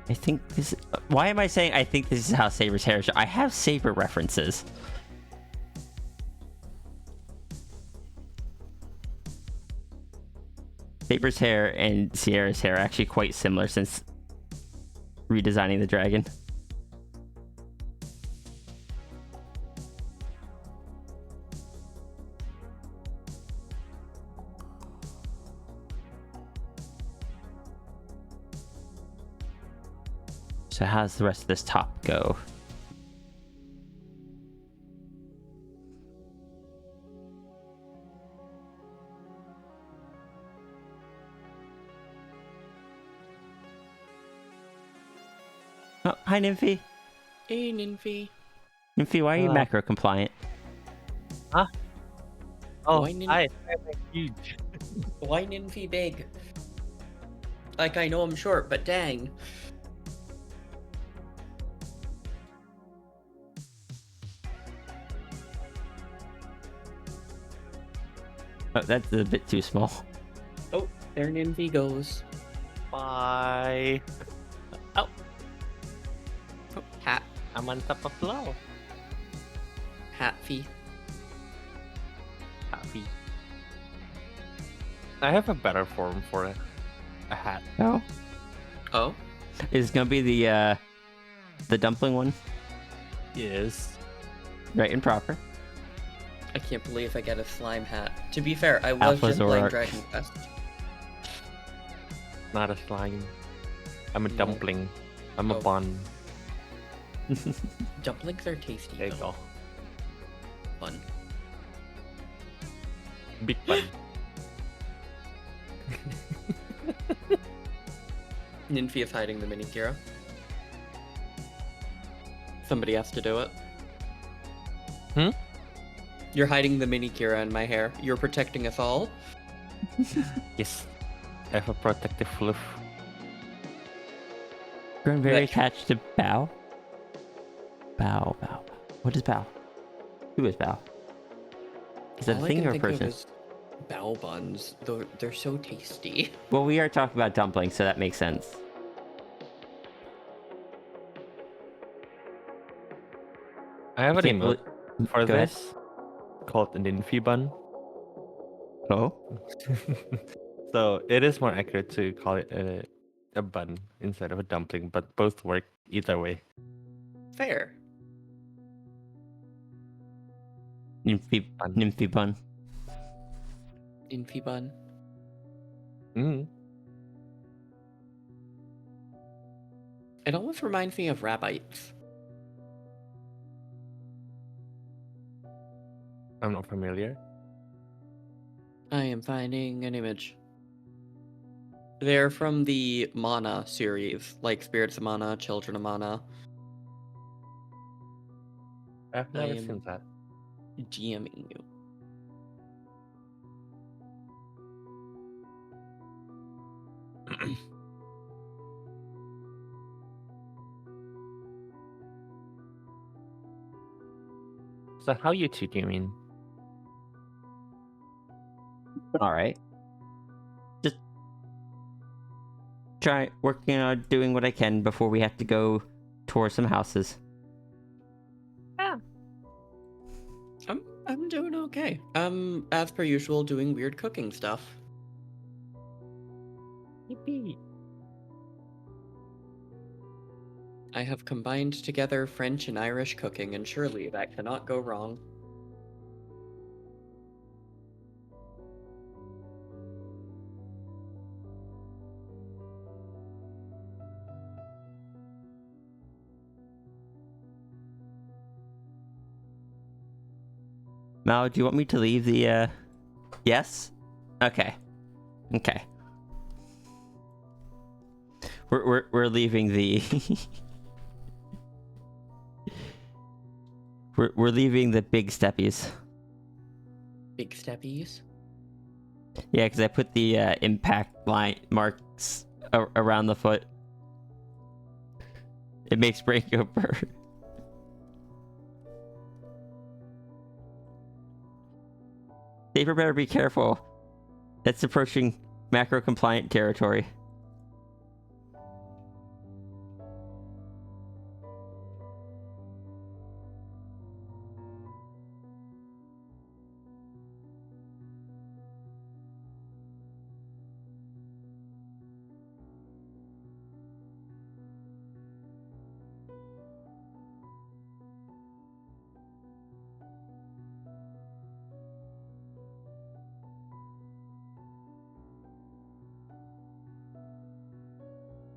I think this... Why am I saying I think this is how Saber's hair is? I have Saber references. Saber's hair and Sierra's hair are actually quite similar since redesigning the dragon. So how's the rest of this top go? Oh, hi Nymphy. Hey, Nymphy. Nymphy, why are you macro compliant? Huh? Oh, Why hi. I'm huge. Why Nymphy big? Like, I know I'm short, but dang. Oh, that's a bit too small. Oh, there Nymphy goes. Bye. Oh, Hat. I'm on top of low. Hatfy. Happy. I have a better form for a hat. Oh? Oh? Is it gonna be the dumpling one? Yes. Right and proper. I can't believe I get a slime hat. To be fair, I was Alpha just playing Zoroark. Dragon Quest. Not a slime. I'm a No. dumpling. I'm a Oh. bun. Dumplings are tasty. There you though. go. Fun. Big bun. Ninfi is hiding the mini Kira. Somebody has to do it. Hmm? You're hiding the mini Kira in my hair. You're protecting us all. Yes. I have a protective fluff. Grown very That- attached to Bao. Bao. What is Bao? Who is Bao? Is that all a I thing can or a think of person? is bao buns. They're so tasty. Well, we are talking about dumplings, so that makes sense. I have an Can't emote for Go ahead. this called an Infi bun. Oh? So it is more accurate to call it a bun instead of a dumpling, but both work either way. Fair. Nymphy bun. Ninfi bun. Mm. It almost reminds me of rabbits. I'm not familiar. I am finding an image. They're from the Mana series, like Spirits of Mana, Children of Mana. I've I never am seen that. GMing you. So how you two do you mean? Alright. Just working on doing what I can before we have to go tour some houses. I'm doing okay. As per usual, doing weird cooking stuff. Yippee. I have combined together French and Irish cooking, and surely that cannot go wrong. Mal, do you want me to leave the, Yes? Okay. Okay. We're leaving the... we're leaving the big steppies. Big steppies? Yeah, because I put the, impact line marks around the foot. It makes breakover. Saber better be careful. That's approaching macro-compliant territory.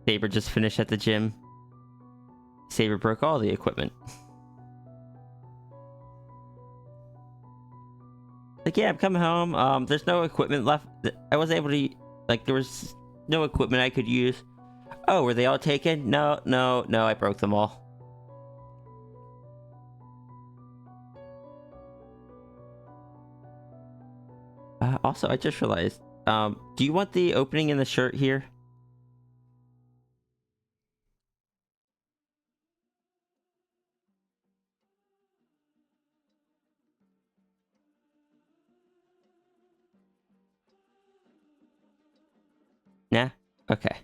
Saber just finished at the gym. Saber broke all the equipment. Like, yeah, I'm coming home. There's no equipment left. I wasn't able to, like, there was no equipment I could use. Oh, were they all taken? No, I broke them all. Also, I just realized, do you want the opening in the shirt here? Nah? Okay.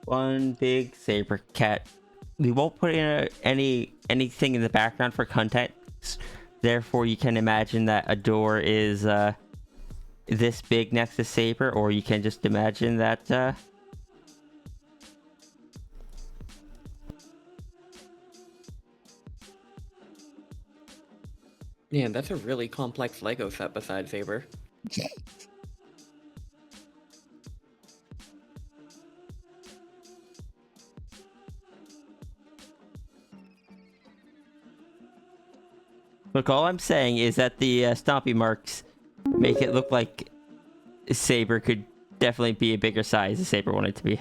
One big saber cat. We won't put in anything in the background for context. Therefore, you can imagine that a door is this big next to Saber, or you can just imagine that Man, that's a really complex Lego set besides Saber. Look, all I'm saying is that the stompy marks make it look like Saber could definitely be a bigger size if Saber wanted to be.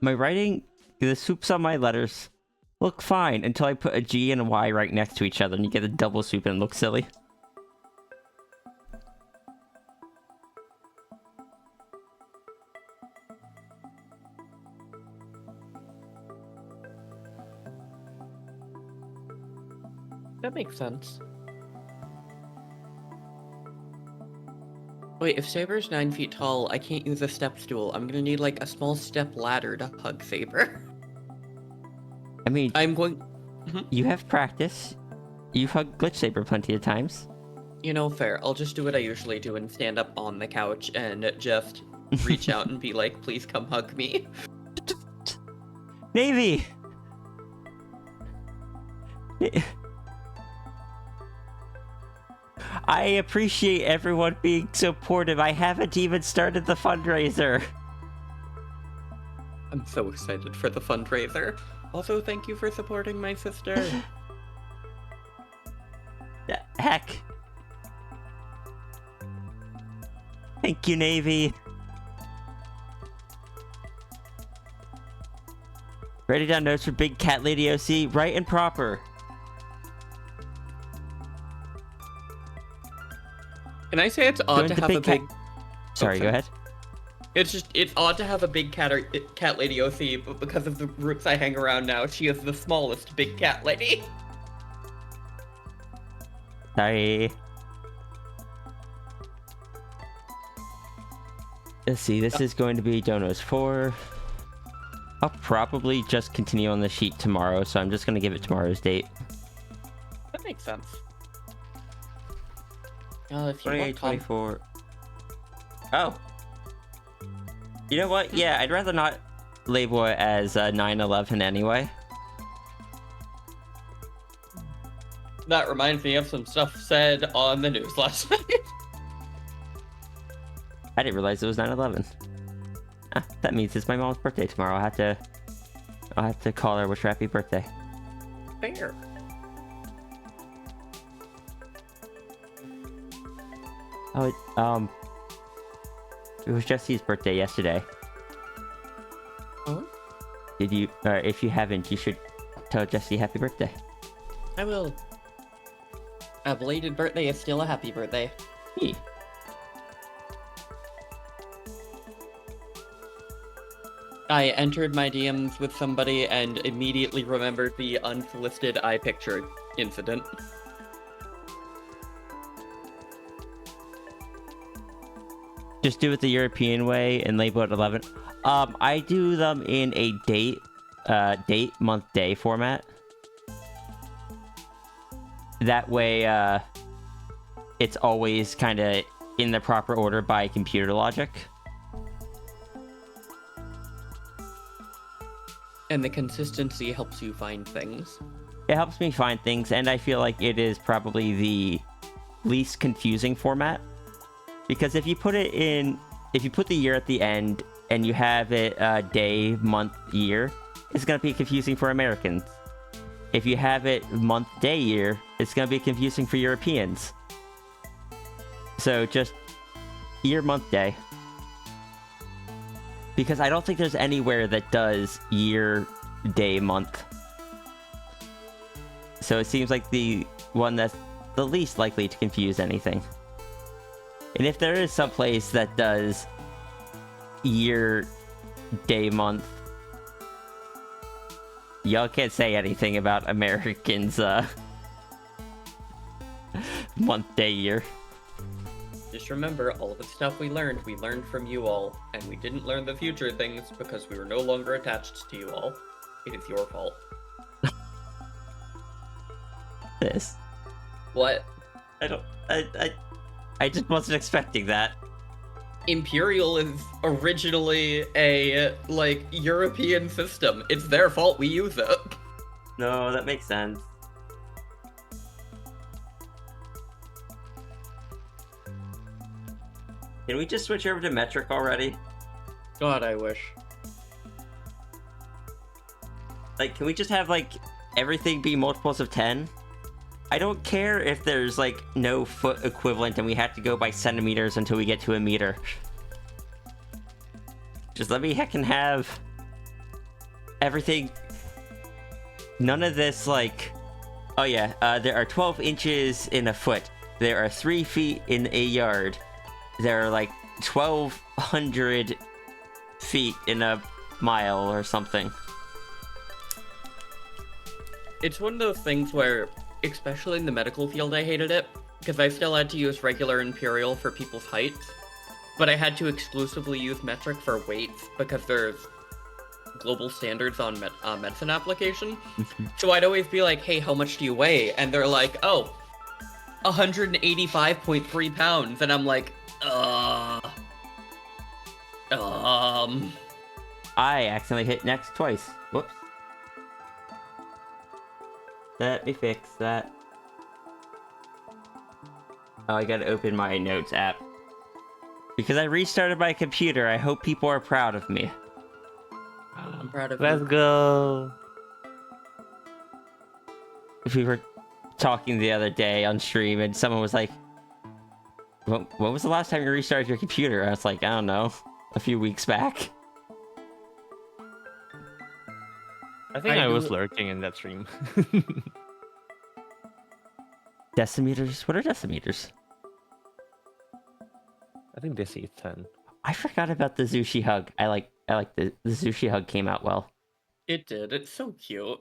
My writing, the swoops on my letters look fine until I put a G and a Y right next to each other and you get a double swoop and it looks silly. That makes sense. Wait, if Saber's 9 feet tall, I can't use a step stool. I'm gonna need, like, a small step ladder to hug Saber. I mean, I'm going... You have practice. You've hugged Glitch Saber plenty of times. You know, fair. I'll just do what I usually do and stand up on the couch and just reach out and be like, please come hug me. Navy! I appreciate everyone being supportive. I haven't even started the fundraiser. I'm so excited for the fundraiser. Also, thank you for supporting my sister. Heck. Thank you, Navy. Writing down notes for Big Cat Lady OC, right and proper. Can I say it's odd to have a big... Sorry, go ahead. It's odd to have a big cat lady OC, but because of the groups I hang around now, she is the smallest big cat lady. Sorry. Let's see, this is going to be Donos 4. I'll probably just continue on the sheet tomorrow, so I'm just going to give it tomorrow's date. That makes sense. If you 28, 24. Oh. You know what? Yeah, I'd rather not label it as 9/11 anyway. That reminds me of some stuff said on the news last night. I didn't realize it was 9/11. Ah, that means it's my mom's birthday tomorrow. I'll have to call her wish her happy birthday. Fair. Oh, it was Jesse's birthday yesterday. Oh? Did you? If you haven't, you should tell Jesse happy birthday. I will. A belated birthday is still a happy birthday. Hey. I entered my DMs with somebody and immediately remembered the unsolicited eye picture incident. Just do it the European way and label it 11. I do them in a date, month, day format. That way, it's always kind of in the proper order by computer logic. And the consistency helps you find things. It helps me find things, and I feel like it is probably the least confusing format. Because if you put it in, if you put the year at the end and you have it day, month, year, it's going to be confusing for Americans. If you have it month, day, year, it's going to be confusing for Europeans. So just year, month, day. Because I don't think there's anywhere that does year, day, month. So it seems like the one that's the least likely to confuse anything. And if there is some place that does year, day, month, y'all can't say anything about Americans' month, day, year. Just remember, all of the stuff we learned from you all, and we didn't learn the future things because we were no longer attached to you all. It is your fault. This. What? I just wasn't expecting that. Imperial is originally a, like, European system. It's their fault we use it. No, that makes sense. Can we just switch over to metric already? God, I wish. Like, can we just have, like, everything be multiples of 10? I don't care if there's, like, no foot equivalent and we have to go by centimeters until we get to a meter. Just let me heckin' have everything. None of this, like, oh yeah, there are 12 inches in a foot. There are 3 feet in a yard. There are, like, 1,200 feet in a mile or something. It's one of those things where, especially in the medical field, I hated it, because I still had to use regular imperial for people's heights, but I had to exclusively use metric for weights, because there's global standards on medicine application. So I'd always be like, hey, how much do you weigh? And they're like, oh, 185.3 pounds. And I'm like, I accidentally hit next twice. Whoops. Let me fix that. Oh, I gotta open my notes app. Because I restarted my computer, I hope people are proud of me. I'm proud of Let's you. go. We were talking the other day on stream and someone was like, when was the last time you restarted your computer? I was like, I don't know, a few weeks back. I think I was lurking in that stream. Decimeters? What are decimeters? I think this is 10. I forgot about the Zushi hug. I like the Zushi hug came out well. It did. It's so cute.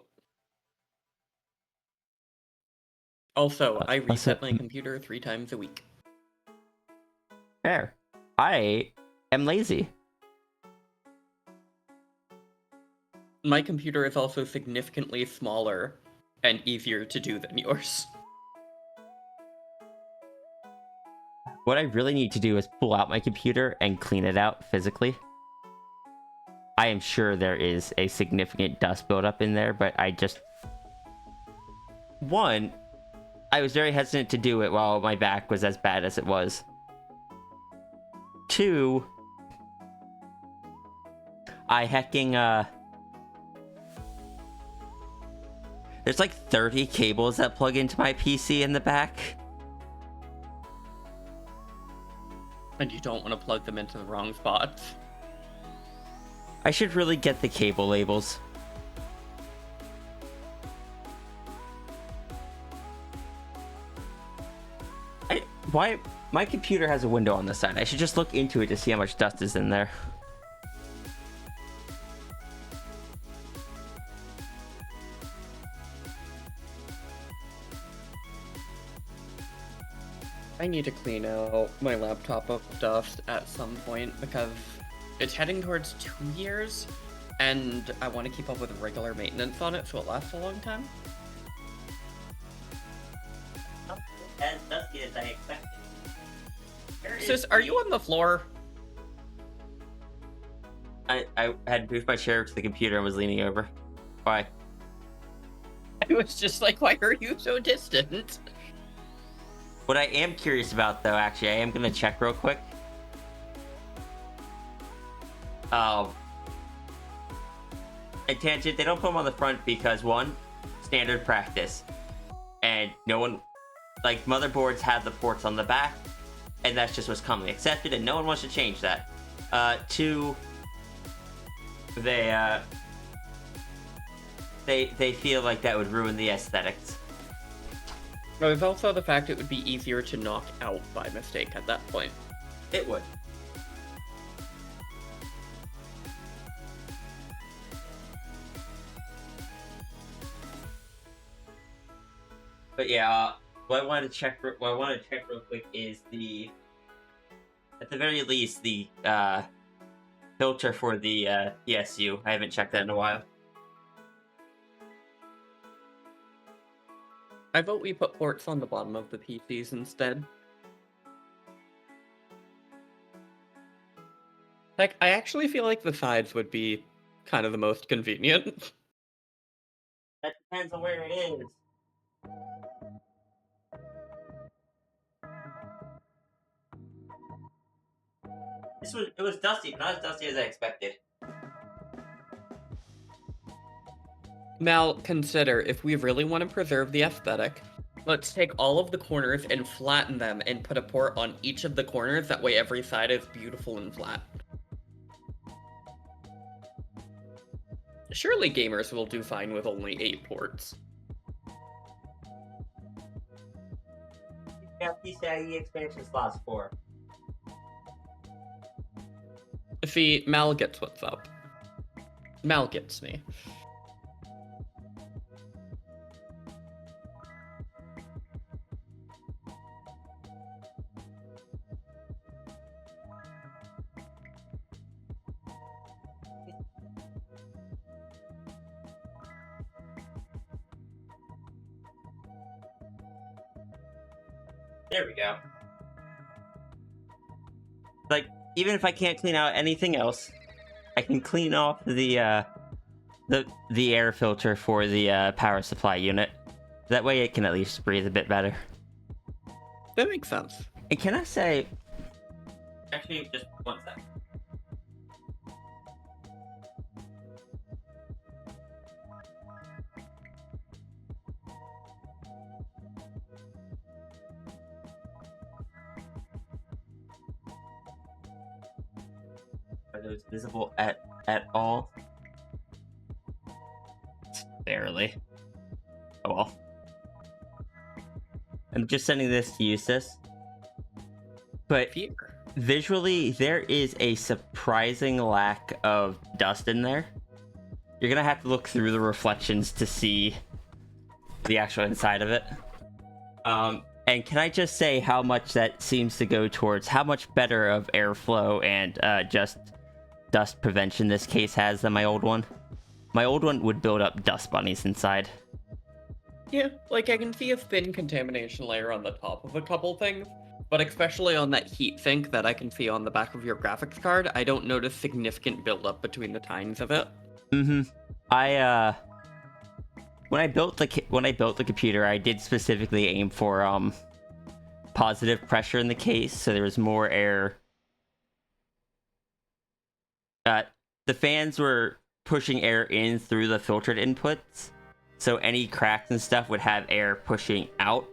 Also, I reset my computer 3 times a week. Fair. I am lazy. My computer is also significantly smaller and easier to do than yours. What I really need to do is pull out my computer and clean it out physically. I am sure there is a significant dust buildup in there, but I just... One, I was very hesitant to do it while my back was as bad as it was. 2, I hecking, there's like 30 cables that plug into my PC in the back. And you don't want to plug them into the wrong spots. I should really get the cable labels. Why? My computer has a window on the side. I should just look into it to see how much dust is in there. I need to clean out my laptop of dust at some point because it's heading towards 2 years and I want to keep up with regular maintenance on it so it lasts a long time. As dusty as I expected. Sis, are you on the floor? I had moved my chair to the computer and was leaning over. Why? I was just like, why are you so distant? What I am curious about, though, actually, I am going to check real quick. A tangent, they don't put them on the front because, one, standard practice. And no one, like, motherboards have the ports on the back, and that's just what's commonly accepted, and no one wants to change that. 2, they feel like that would ruin the aesthetics. There's also the fact it would be easier to knock out by mistake at that point. It would. But yeah, what I wanted to check real quick is at the very least, the filter for the PSU. I haven't checked that in a while. I vote we put ports on the bottom of the PCs instead. Like, I actually feel like the sides would be kind of the most convenient. That depends on where it is. It was dusty, but not as dusty as I expected. Now, consider, if we really want to preserve the aesthetic, let's take all of the corners and flatten them and put a port on each of the corners, that way every side is beautiful and flat. Surely gamers will do fine with only 8 ports. You got PCIe expansion slots for. See, Mal gets what's up. Mal gets me. There we go. Like, even if I can't clean out anything else, I can clean off the air filter for the power supply unit. That way it can at least breathe a bit better. That makes sense. And can I say... Actually, just one sec. Are those visible at all? Barely. Oh well. I'm just sending this to Eustace. But visually, there is a surprising lack of dust in there. You're gonna have to look through the reflections to see the actual inside of it. And can I just say how much that seems to go towards how much better of airflow and just dust prevention this case has than my old one? My old one would build up dust bunnies inside. Yeah, like I can see a thin contamination layer on the top of a couple things, but especially on that heat sink that I can see on the back of your graphics card, I don't notice significant buildup between the tines of it. Mm-hmm. When I built the computer, I did specifically aim for positive pressure in the case, so there was more air. The fans were pushing air in through the filtered inputs, so any cracks and stuff would have air pushing out.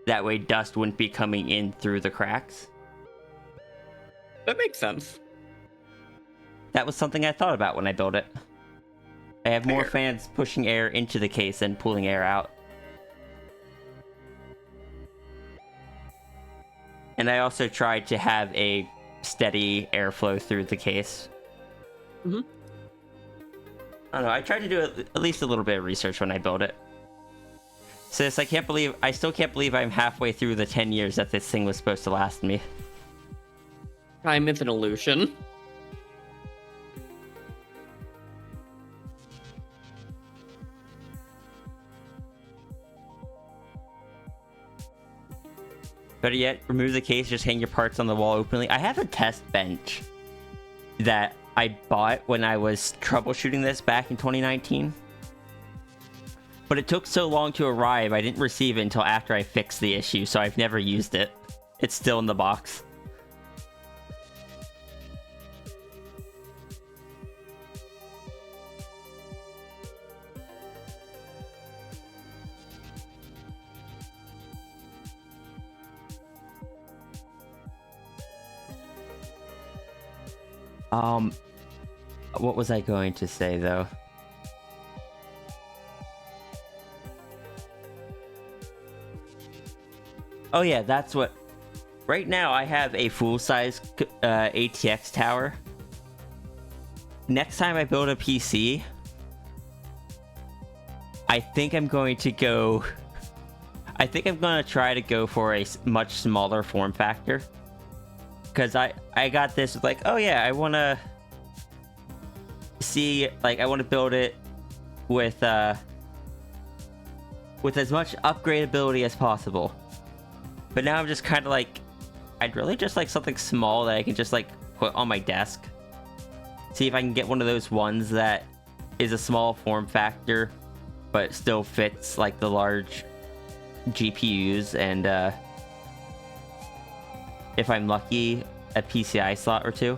That way dust wouldn't be coming in through the cracks. That makes sense. That was something I thought about when I built it. I have more fans pushing air into the case than pulling air out. And I also tried to have a steady airflow through the case. Mm-hmm. I don't know, I tried to do at least a little bit of research when I built it. Sis, I still can't believe I'm halfway through the 10 years that this thing was supposed to last me. Time is an illusion. Better yet, remove the case, just hang your parts on the wall openly. I have a test bench that I bought when I was troubleshooting this back in 2019. But it took so long to arrive, I didn't receive it until after I fixed the issue, so I've never used it. It's still in the box. What was I going to say though? Oh yeah, that's what. Right now I have a full-size ATX tower. Next time I build a PC, I think I'm going to go. I think I'm gonna try to go for a much smaller form factor. Because I got this like, oh yeah, I wanna see, like, I want to build it with as much upgradability as possible. But now I'm just kind of like, I'd really just like something small that I can just like put on my desk. See if I can get one of those ones that is a small form factor, but still fits like the large GPUs, and if I'm lucky, a PCI slot or two.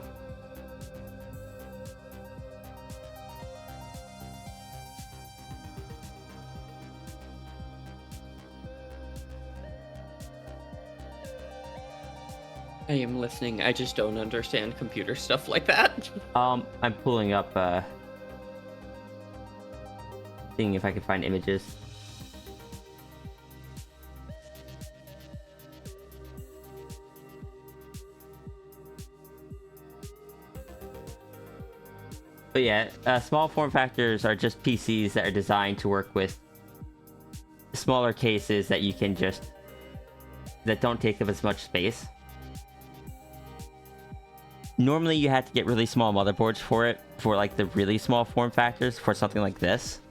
I am listening. I just don't understand computer stuff like that. I'm pulling up, seeing if I can find images. But yeah, small form factors are just PCs that are designed to work with smaller cases that you can just, that don't take up as much space. Normally you have to get really small motherboards for it, for like the really small form factors for something like this.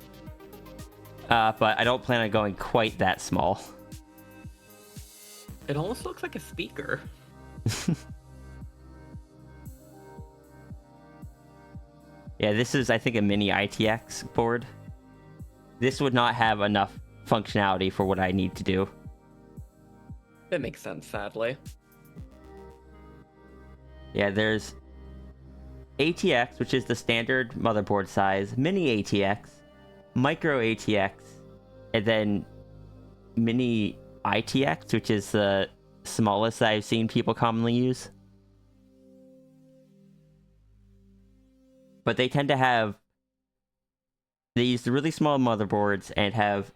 But I don't plan on going quite that small. It almost looks like a speaker. Yeah, this is, I think, a mini ITX board. This would not have enough functionality for what I need to do. That makes sense, sadly. Yeah, there's ATX, which is the standard motherboard size, mini ATX, micro ATX, and then mini ITX, which is the smallest I've seen people commonly use. But they tend to have, they use the really small motherboards and have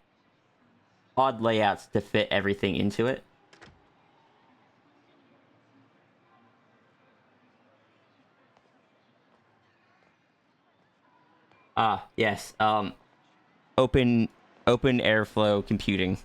odd layouts to fit everything into it. Ah, yes. Open airflow computing.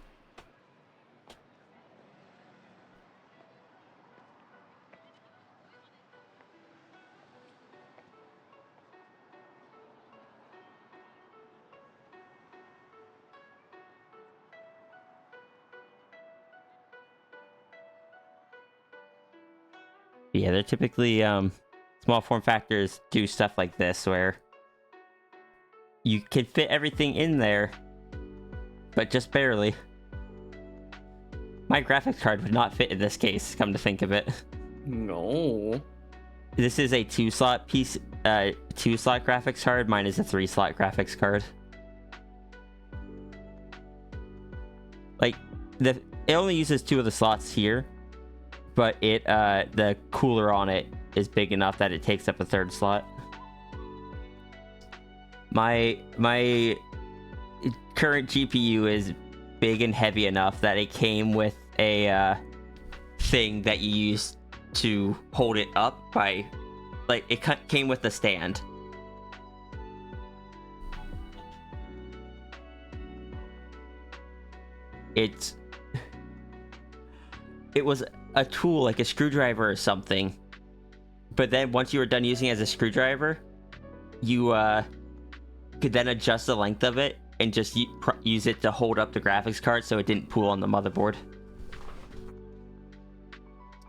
Yeah, they're typically small form factors do stuff like this where you can fit everything in there, but just barely. My graphics card would not fit in this case, come to think of it. No. This is a 2-slot piece, 2-slot graphics card. Mine is a 3-slot graphics card. Like, it only uses 2 of the slots here, but it, the cooler on it is big enough that it takes up a 3rd slot. My current GPU is big and heavy enough that it came with a thing that you use to hold it up by, like, it came with a stand. It was a tool, like a screwdriver or something, but then once you were done using it as a screwdriver, you could then adjust the length of it and just use it to hold up the graphics card so it didn't pool on the motherboard.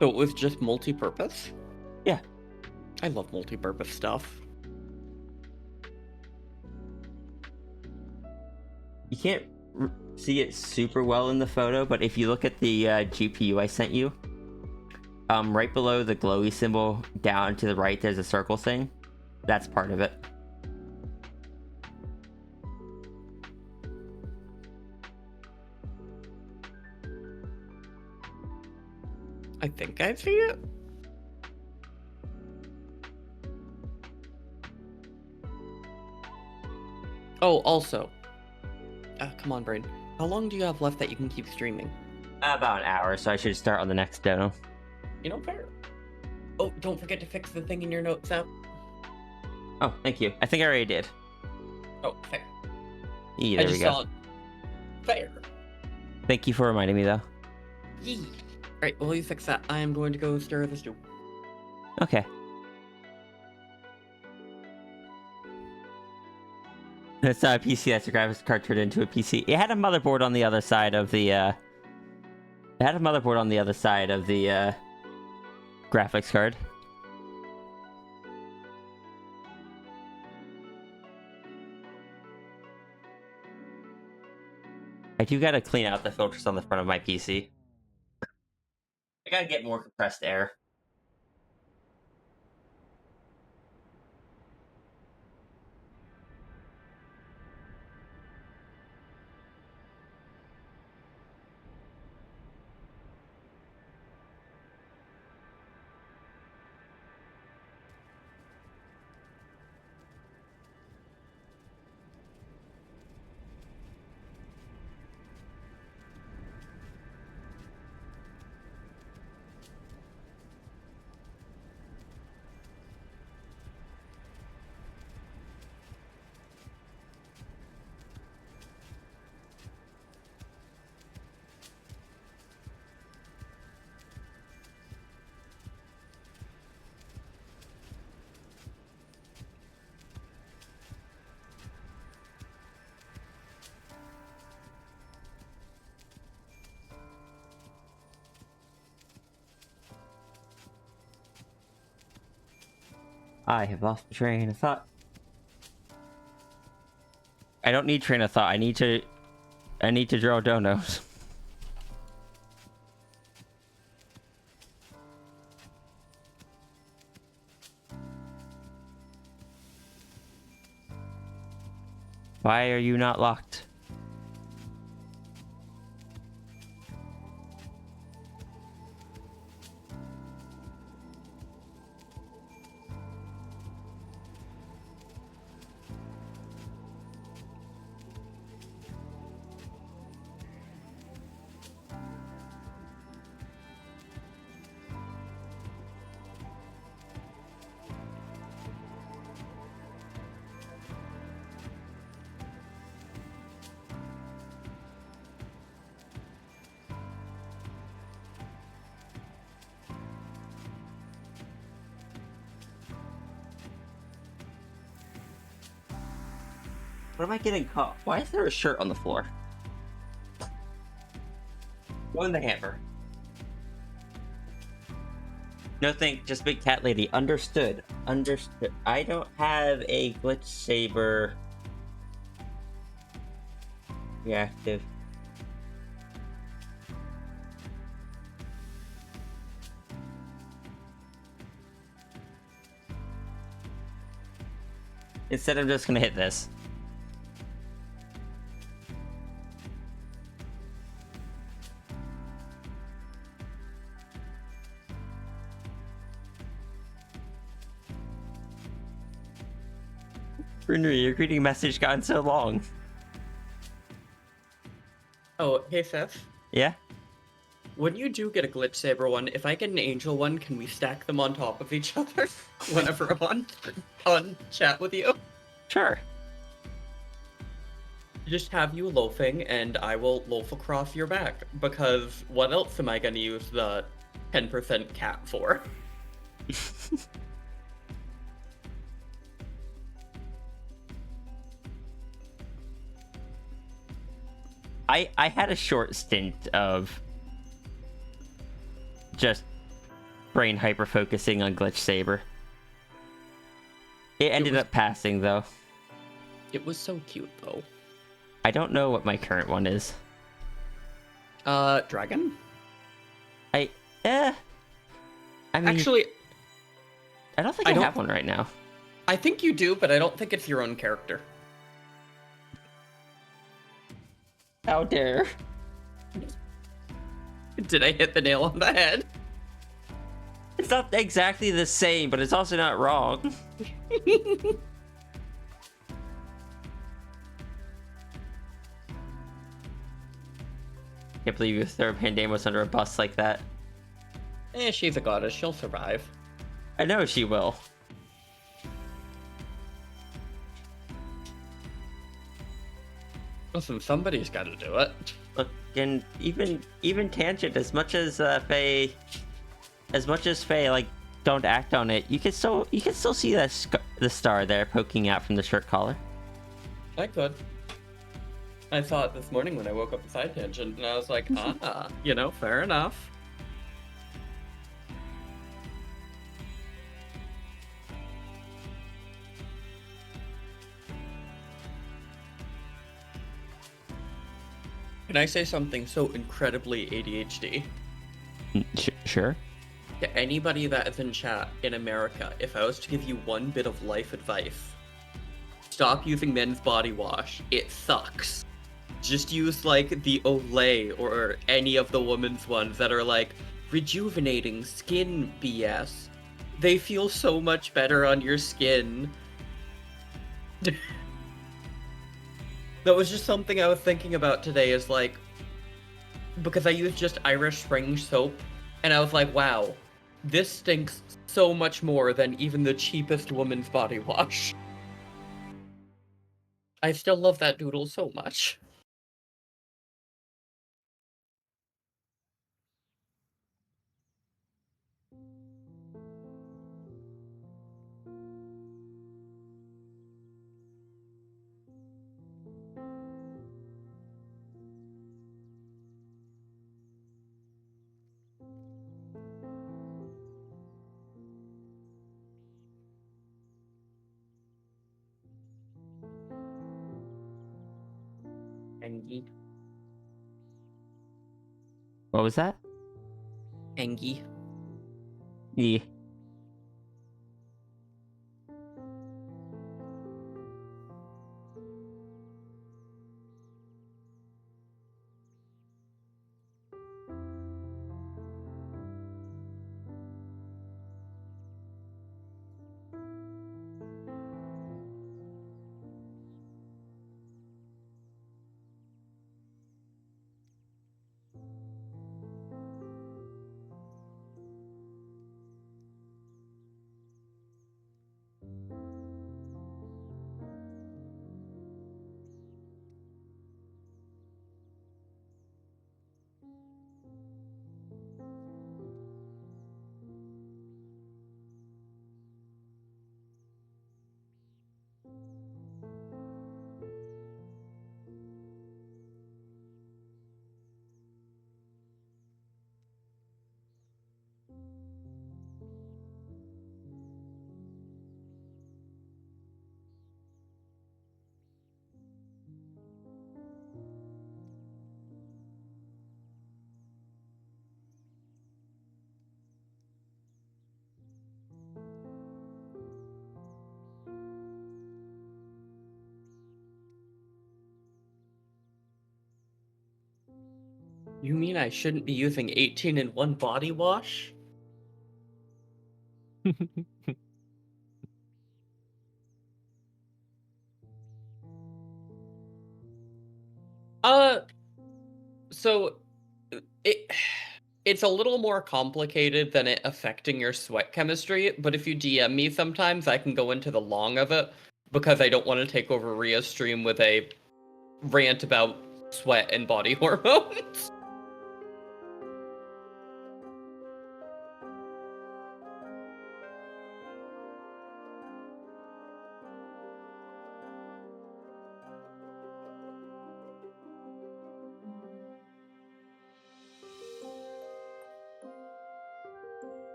So it was just multi-purpose? Yeah. I love multi-purpose stuff. You can't see it super well in the photo, but if you look at the GPU I sent you, right below the glowy symbol down to the right, there's a circle thing. That's part of it. I think I see it. Oh, also. Come on, brain. How long do you have left that you can keep streaming? About an hour, so I should start on the next dono. You know, fair. Oh, don't forget to fix the thing in your notes app. Oh, thank you. I think I already did. Oh, fair. Yeah, I there we just go. saw it. Fair. Thank you for reminding me, though. Yee. Alright, while you fix that, I am going to go stir the stew. Okay. That's not a PC, that's a graphics card turned into a PC. It had a motherboard on the other side of the, It had a motherboard on the other side of the, graphics card. I do gotta clean out the filters on the front of my PC. I gotta get more compressed air. I have lost the train of thought. I don't need train of thought. I need to draw donos. Why are you not locked? What am I getting caught? Why is there a shirt on the floor? Go in the hamper. No think, just big cat lady. Understood. Understood. I don't have a glitch saber reactive. Instead, I'm just gonna hit this. Bruno, your greeting message gotten so long. Oh, hey Seth. Yeah? When you do get a glitch saber one, if I get an angel one, can we stack them on top of each other whenever I'm on chat with you? Sure. Just have you loafing, and I will loaf across your back, because what else am I gonna use the 10% cat for? I had a short stint of just brain hyper focusing on glitch saber. It ended up passing though. It was so cute though. I don't know what my current one is. Dragon? I mean, actually, I don't think I have one right now. I think you do, but I don't think it's your own character. How dare. Did I hit the nail on the head? It's not exactly the same, but it's also not wrong. Can't believe you throw Pandemos under a bus like that. She's a goddess. She'll survive. I know she will. Listen, somebody's got to do it. Look, and even Tangent, as much as Faye like don't act on it, you can still see that the star there poking out from the shirt collar. I could. I saw it this morning when I woke up beside Tangent, and I was like, fair enough. Can I say something so incredibly ADHD? Sure. To anybody that is in chat in America, if I was to give you one bit of life advice, stop using men's body wash. It sucks. Just use like the Olay or any of the women's ones that are like rejuvenating skin BS. They feel so much better on your skin. That was just something I was thinking about today, is like, because I used just Irish Spring soap, and I was like, wow, this stinks so much more than even the cheapest woman's body wash. I still love that Doodle so much. Engie. What was that? Engie. Yeah. You mean I shouldn't be using 18-in-1 body wash? So it's a little more complicated than it affecting your sweat chemistry, but if you DM me sometimes, I can go into the long of it, because I don't want to take over Ria's stream with a rant about sweat and body hormones.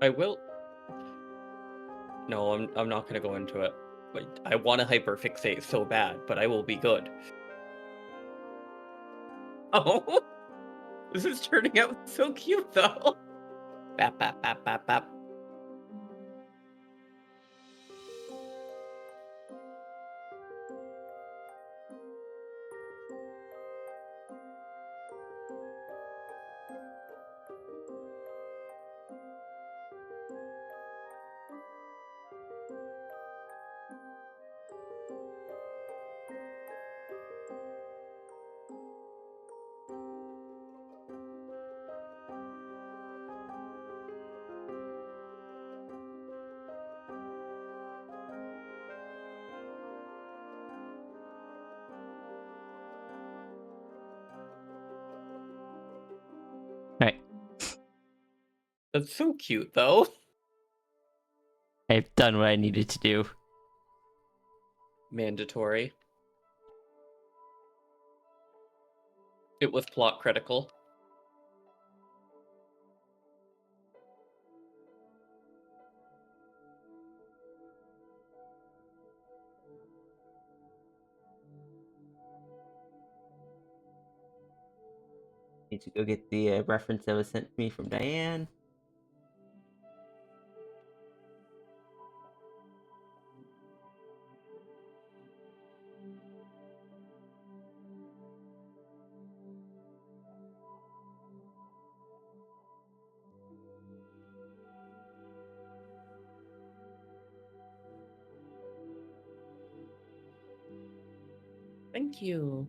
I will. No, I'm not gonna go into it. I want to hyperfixate so bad, but I will be good. Oh, this is turning out so cute though. Bap bap bap bap bap. That's so cute, though. I've done what I needed to do. Mandatory. It was plot critical. Need to go get the reference that was sent to me from Diane. Thank you.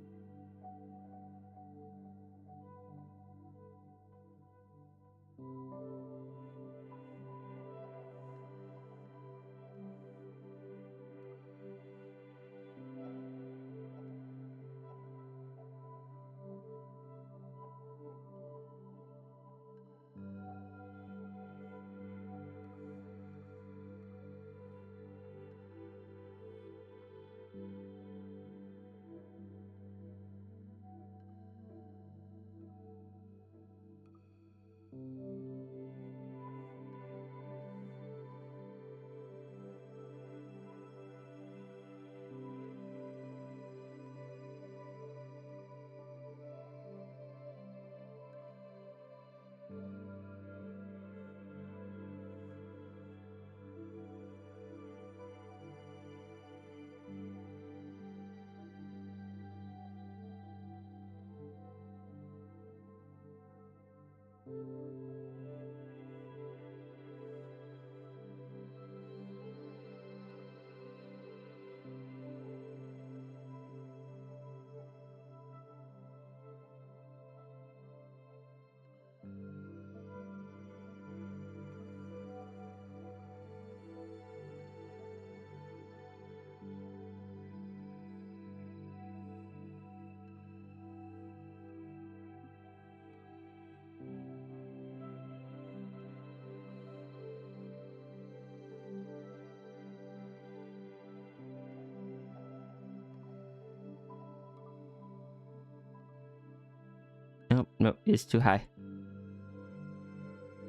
Nope, it's too high.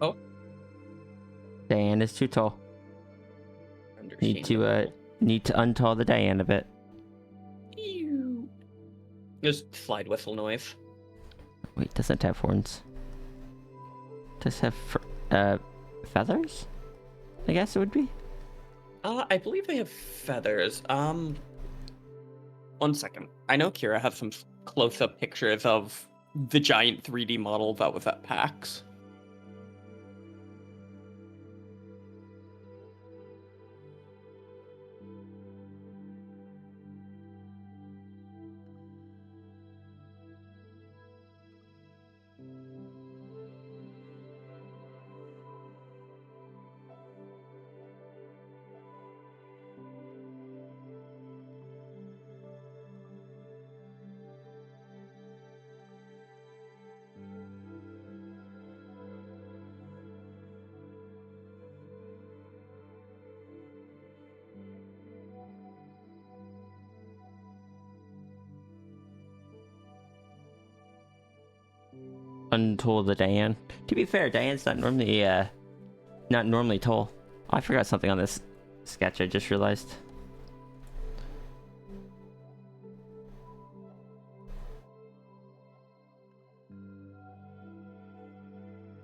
Oh. Diane is too tall. Need to untall the Diane a bit. Just slide whistle noise. Wait, doesn't have horns. Does have feathers? I guess it would be. I believe they have feathers. 1 second. I know Kira has some close-up pictures of the giant 3D model that was at PAX. Untall the Diane. To be fair, Diane's not normally tall. Oh, I forgot something on this sketch. I just realized.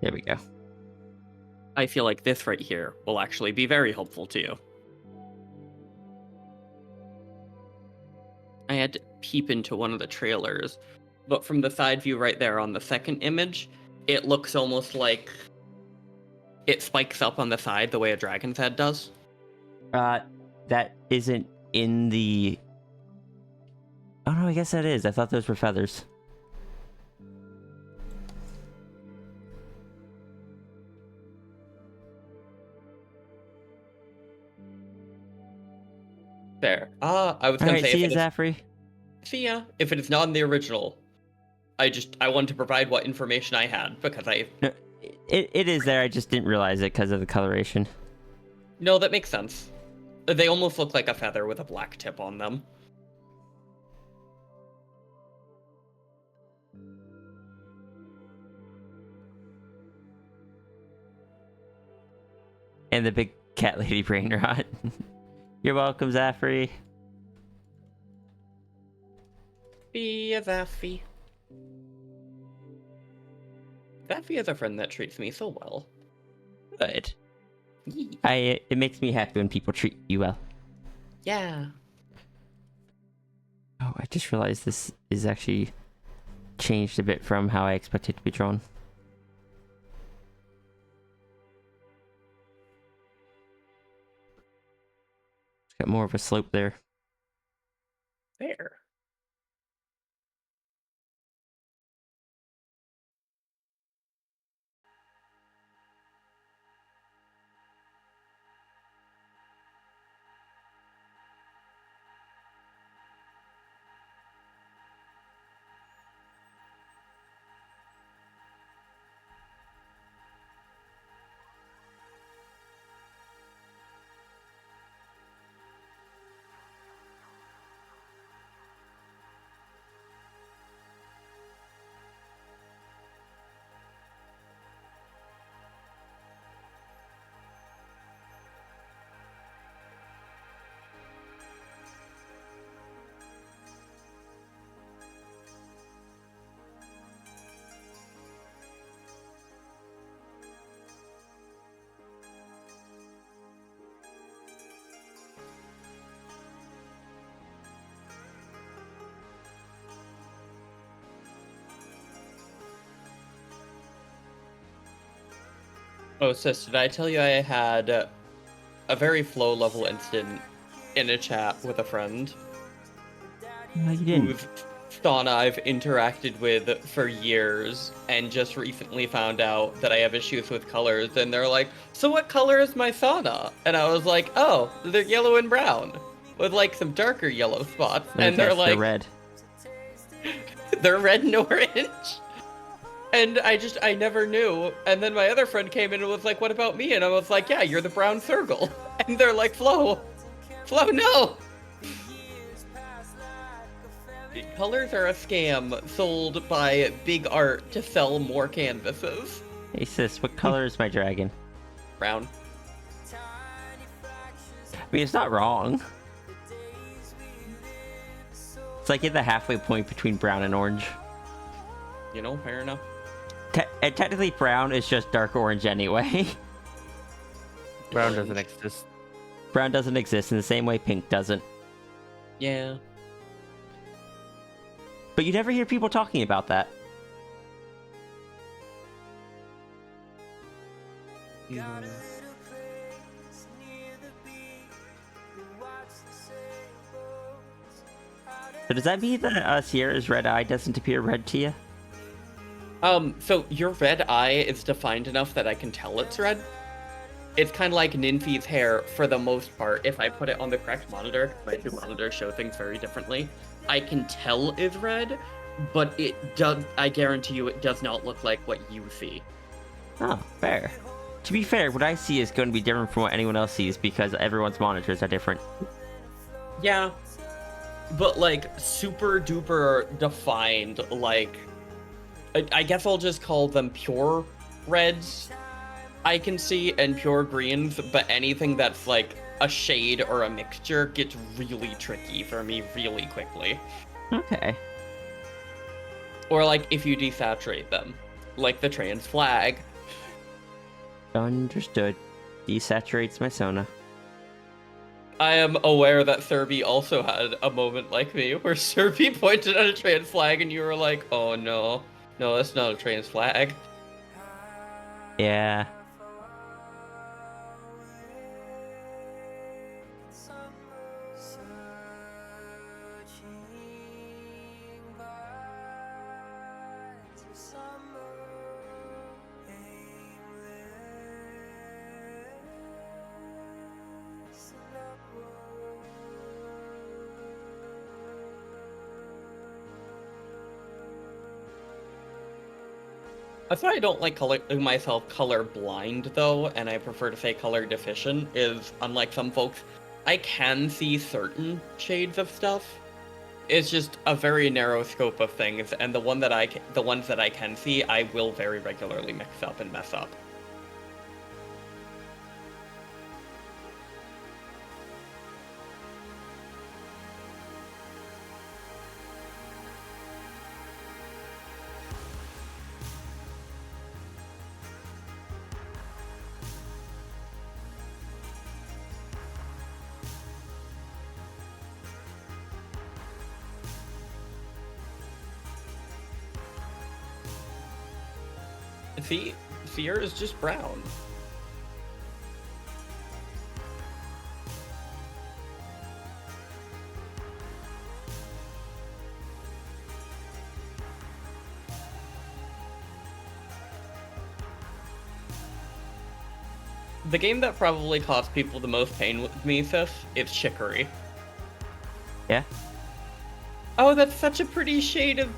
There we go. I feel like this right here will actually be very helpful to you. I had to peep into one of the trailers, but from the side view right there on the second image, it looks almost like it spikes up on the side the way a dragon's head does. That isn't in the... Oh no, I guess that is. I thought those were feathers. Fair. I was gonna say... See you, Zafrey. See ya. If it is not in the original, I wanted to provide what information I had, because No, It is there. I just didn't realize it because of the coloration. No, that makes sense. They almost look like a feather with a black tip on them. And the big cat lady brain rot. You're welcome, Zafri. Be a Zaffy. Zaffy is a friend that treats me so well. Good. It makes me happy when people treat you well. Yeah. Oh, I just realized this is actually changed a bit from how I expected it to be drawn. It's got more of a slope there. There. Oh, sis, did I tell you I had a very flow level incident in a chat with a friend? No, you didn't. Whose sauna I've interacted with for years and just recently found out that I have issues with colors, and they're like, so what color is my sauna? And I was like, oh, they're yellow and brown with like some darker yellow spots. Let me And they're guess, like, red. they're red and orange. And I never knew. And then my other friend came in and was like, what about me? And I was like, yeah, you're the brown circle. And they're like, Flo, no. Colors are a scam sold by Big Art to sell more canvases. Hey sis, what color is my dragon? Brown. I mean, it's not wrong. It's like in the halfway point between brown and orange. You know, fair enough. And technically brown is just dark orange anyway. Brown doesn't exist. Brown doesn't exist in the same way pink doesn't. Yeah. But you never hear people talking about that. So does that mean that Sierra's red eye doesn't appear red to you? So your red eye is defined enough that I can tell it's red. It's kind of like Ninfi's hair for the most part. If I put it on the correct monitor, my two monitors show things very differently. I can tell it's red, but it does. I guarantee you, it does not look like what you see. Oh, fair. To be fair, what I see is going to be different from what anyone else sees because everyone's monitors are different. Yeah, but like super duper defined, like I guess I'll just call them pure reds. I can see and pure greens, but anything that's like a shade or a mixture gets really tricky for me really quickly. Okay. Or like if you desaturate them, like the trans flag. Understood. Desaturates my Sona. I am aware that Serby also had a moment like me, where Serby pointed at a trans flag and you were like, oh no, that's not a trans flag. Yeah. That's why I don't like calling myself color blind, though, and I prefer to say color deficient, is, unlike some folks, I can see certain shades of stuff. It's just a very narrow scope of things, and the ones that I can see, I will very regularly mix up and mess up. See, fear is just brown. The game that probably caused people the most pain with me, Sif, is Chicory. Yeah? Oh, that's such a pretty shade of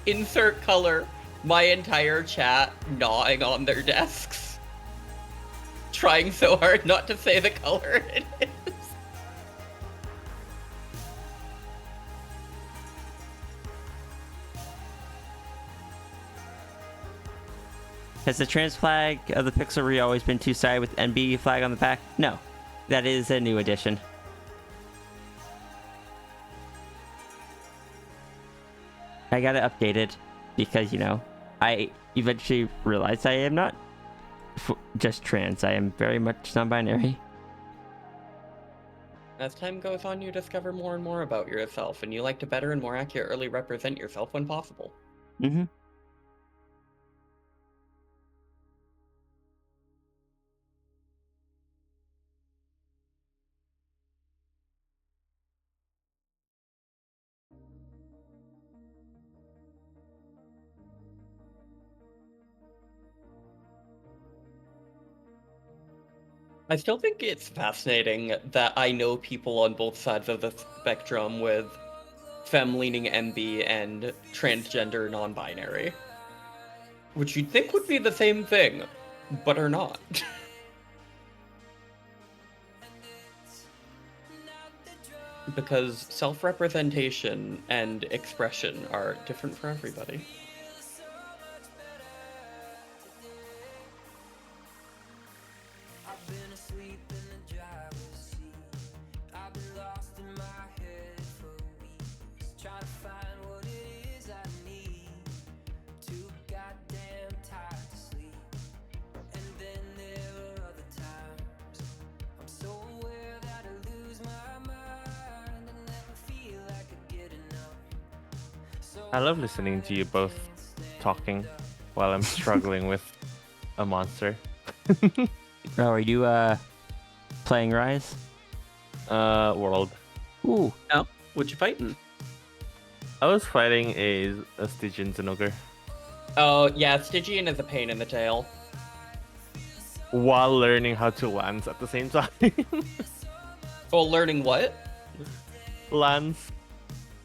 insert color. My entire chat gnawing on their desks. Trying so hard not to say the color it is. Has the trans flag of the Pixelry always been two-sided with NB flag on the back? No. That is a new addition. I got it updated because, you know, I eventually realized I am not just trans. I am very much non-binary. As time goes on, you discover more and more about yourself, and you like to better and more accurately represent yourself when possible. Mm-hmm. I still think it's fascinating that I know people on both sides of the spectrum with femme-leaning MB and transgender non-binary. Which you'd think would be the same thing, but are not. Because self-representation and expression are different for everybody. I love listening to you both talking while I'm struggling with a monster. Oh, are you playing Rise? World. Ooh. Oh, what you fighting? I was fighting a Stygian Zinogre. Oh, yeah, Stygian is a pain in the tail. While learning how to lance at the same time. Well, learning what? Lance.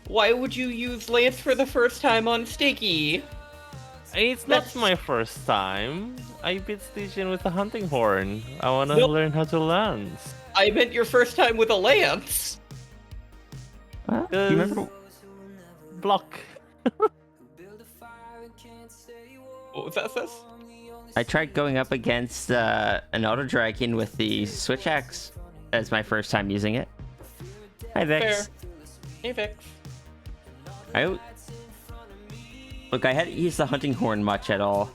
Why would you use Lance for the first time on Sticky? It's not my first time. I beat Stygian with a hunting horn. I want to learn how to lance. I meant your first time with a lance. Do you remember? Block. What was that, Sis? I tried going up against an Auto Dragon with the Switch Axe as my first time using it. Hi, Vix. Fair. Hey, Vix. Look, I hadn't used the hunting horn much at all.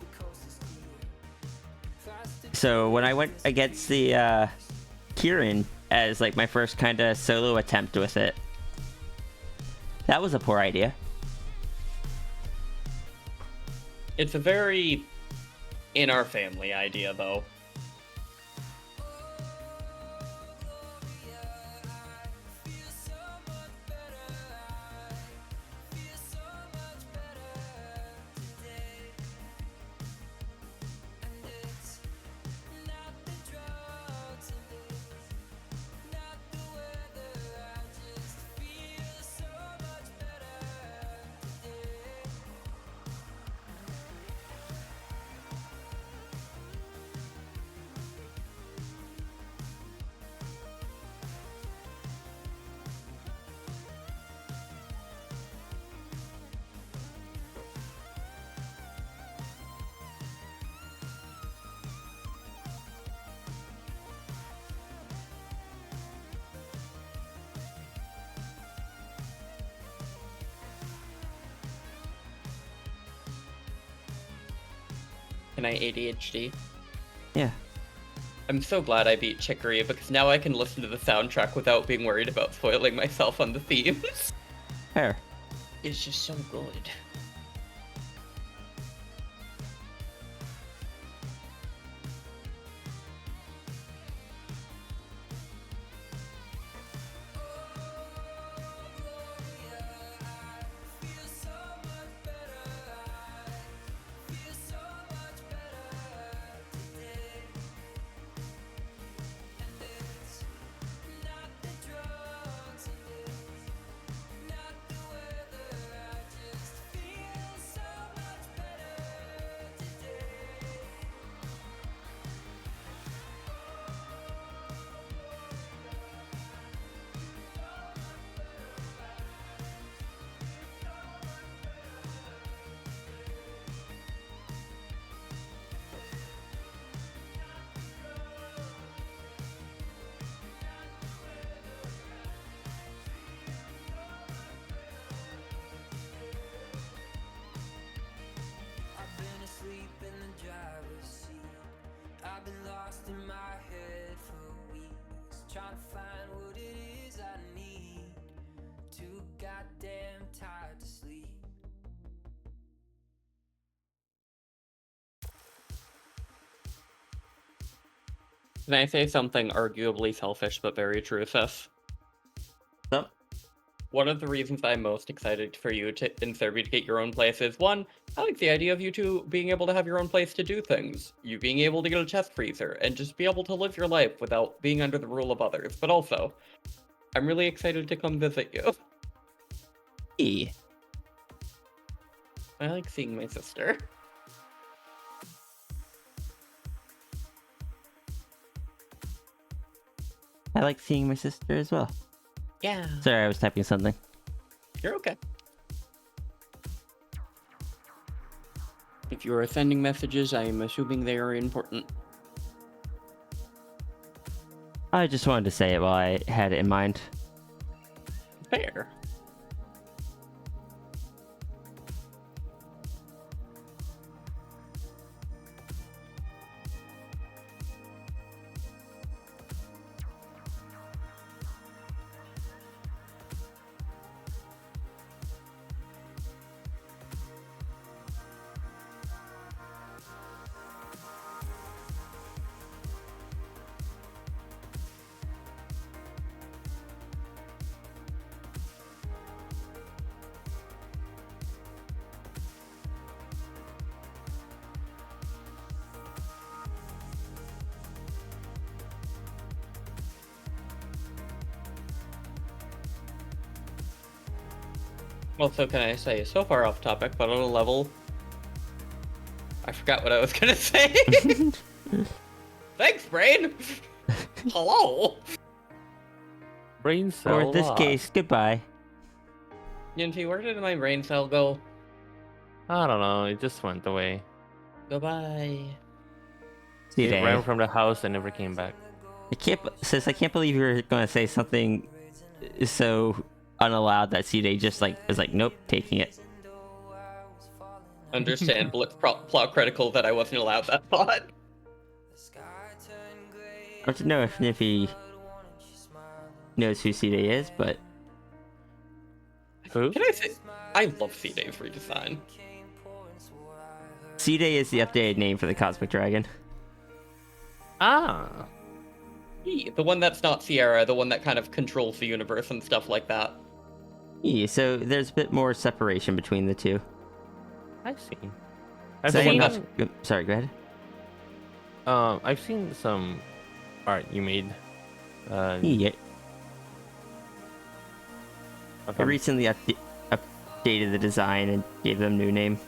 So when I went against the Kieran as like my first kind of solo attempt with it, that was a poor idea. It's a very in our family idea, though. Can I ADHD? Yeah. I'm so glad I beat Chicory because now I can listen to the soundtrack without being worried about spoiling myself on the themes. Fair. It's just so good. I've been asleep in the driver's seat. I've been lost in my head for weeks, trying to find what it is I need. Too goddamn tired to sleep. Can I say something arguably selfish but very true, Seth? So, One of the reasons I'm most excited for you to in Serbia to get your own place is one, I like the idea of you two being able to have your own place to do things. You being able to get a chest freezer and just be able to live your life without being under the rule of others. But also, I'm really excited to come visit you. E. I like seeing my sister. I like seeing my sister as well. Yeah. Sorry, I was typing something. You're okay. If you are sending messages, I am assuming they are important. I just wanted to say it while I had it in mind. Fair. Also, can I say, so far off topic, but on a level... I forgot what I was gonna say! Thanks, brain! Hello! Brain cell Or in this lost. case, goodbye. Yinti, where did my brain cell go? I don't know. It just went away. Goodbye. See you, It Dave. ran from the house and never came back. I can't believe you were going to say something so unallowed that C-Day just was like, nope, taking it. Understandable, it's plot critical that I wasn't allowed that thought. I don't know if Niffy knows who C-Day is, but... Who? Can I say, I love C-Day's redesign. C-Day is the updated name for the Cosmic Dragon. Ah. The one that's not Sierra, the one that kind of controls the universe and stuff like that. Yeah, so there's a bit more separation between the two. I see. Sorry, go ahead. I've seen some art you made. Yeah. I recently updated the design and gave them a new name.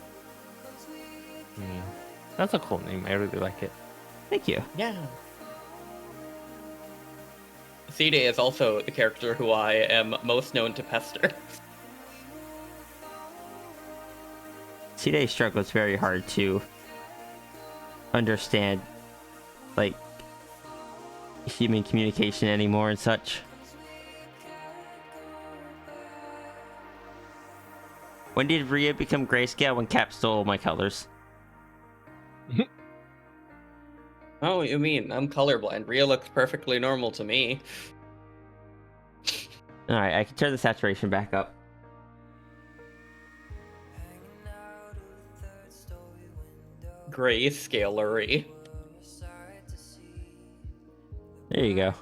That's a cool name. I really like it. Thank you. Yeah. C-Day is also the character who I am most known to pester. C-Day struggles very hard to understand, like, human communication anymore and such. When did Rhea become grayscale? When Cap stole my colors. Oh, what you mean? I'm colorblind. Rhea looks perfectly normal to me. Alright, I can turn the saturation back up. Grayscalery. There you go.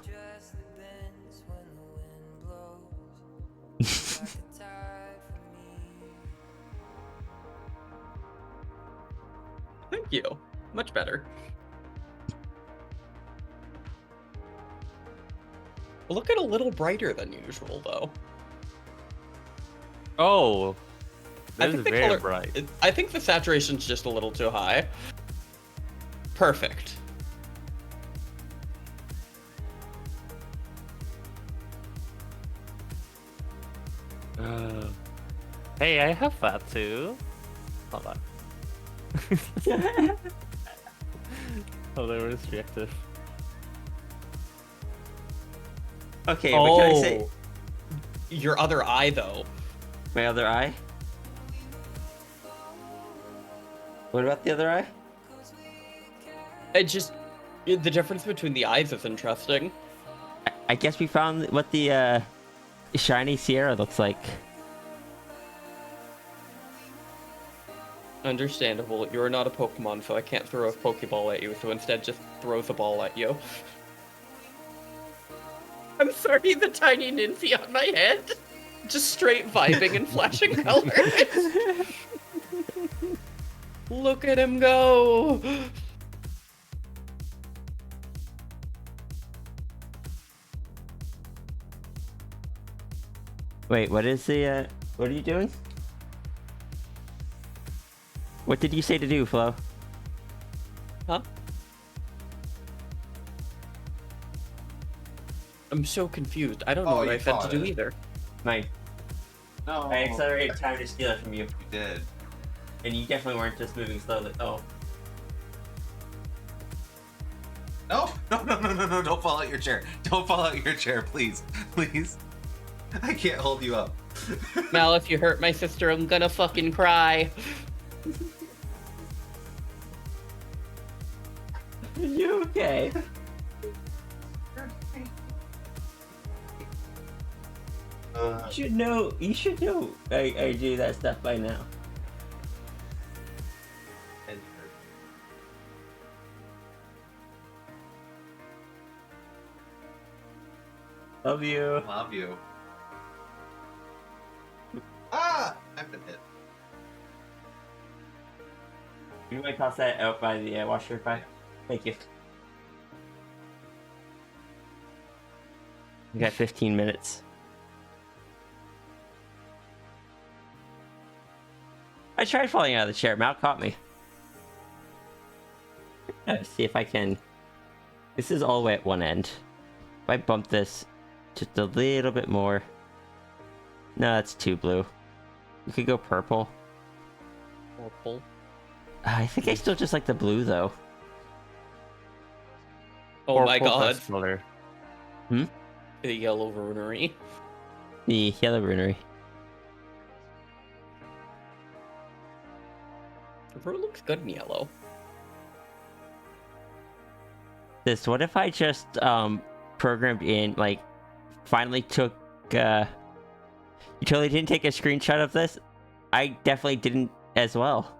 Thank you. Much better. Look at a little brighter than usual, though. Oh, I this think is the very color, bright. I think the saturation's just a little too high. Perfect. Hey, I have that too. Hold on. Hold on, restrictive. Okay, but can I say your other eye, though? my other eye? What about the other eye? It just the difference between the eyes is interesting. I guess we found what the shiny Sierra looks like. Understandable. You're not a Pokemon, so I can't throw a Pokeball at you, so instead just throw the ball at you. I'm sorry, the tiny Nincy on my head. Just straight vibing and flashing colors. Look at him go! Wait, what is the what are you doing? What did you say to do, Flo? Huh? I'm so confused. I don't know what I said to do either. Mike. No. I accelerated time to steal it from you. You did. And you definitely weren't just moving slowly. Oh. No, no, don't fall out your chair. Don't fall out your chair, please. Please. I can't hold you up. Mal, if you hurt my sister, I'm gonna fucking cry. You okay? You should know I do that stuff by now. Love you. Love you. Ah! I've been hit. You might toss that out by the washer by. Thank you. We got 15 minutes. I tried falling out of the chair. Mal caught me. Let's see if I can. This is all the way at one end. If I bump this just a little bit more. No, that's too blue. We could go purple. Purple. I think I still just like the blue though. Oh my god. Color. Hmm? The yellow runery. The yellow runery. The rune looks good in yellow. What if I just programmed in, like, finally took you totally didn't take a screenshot of this? I definitely didn't as well.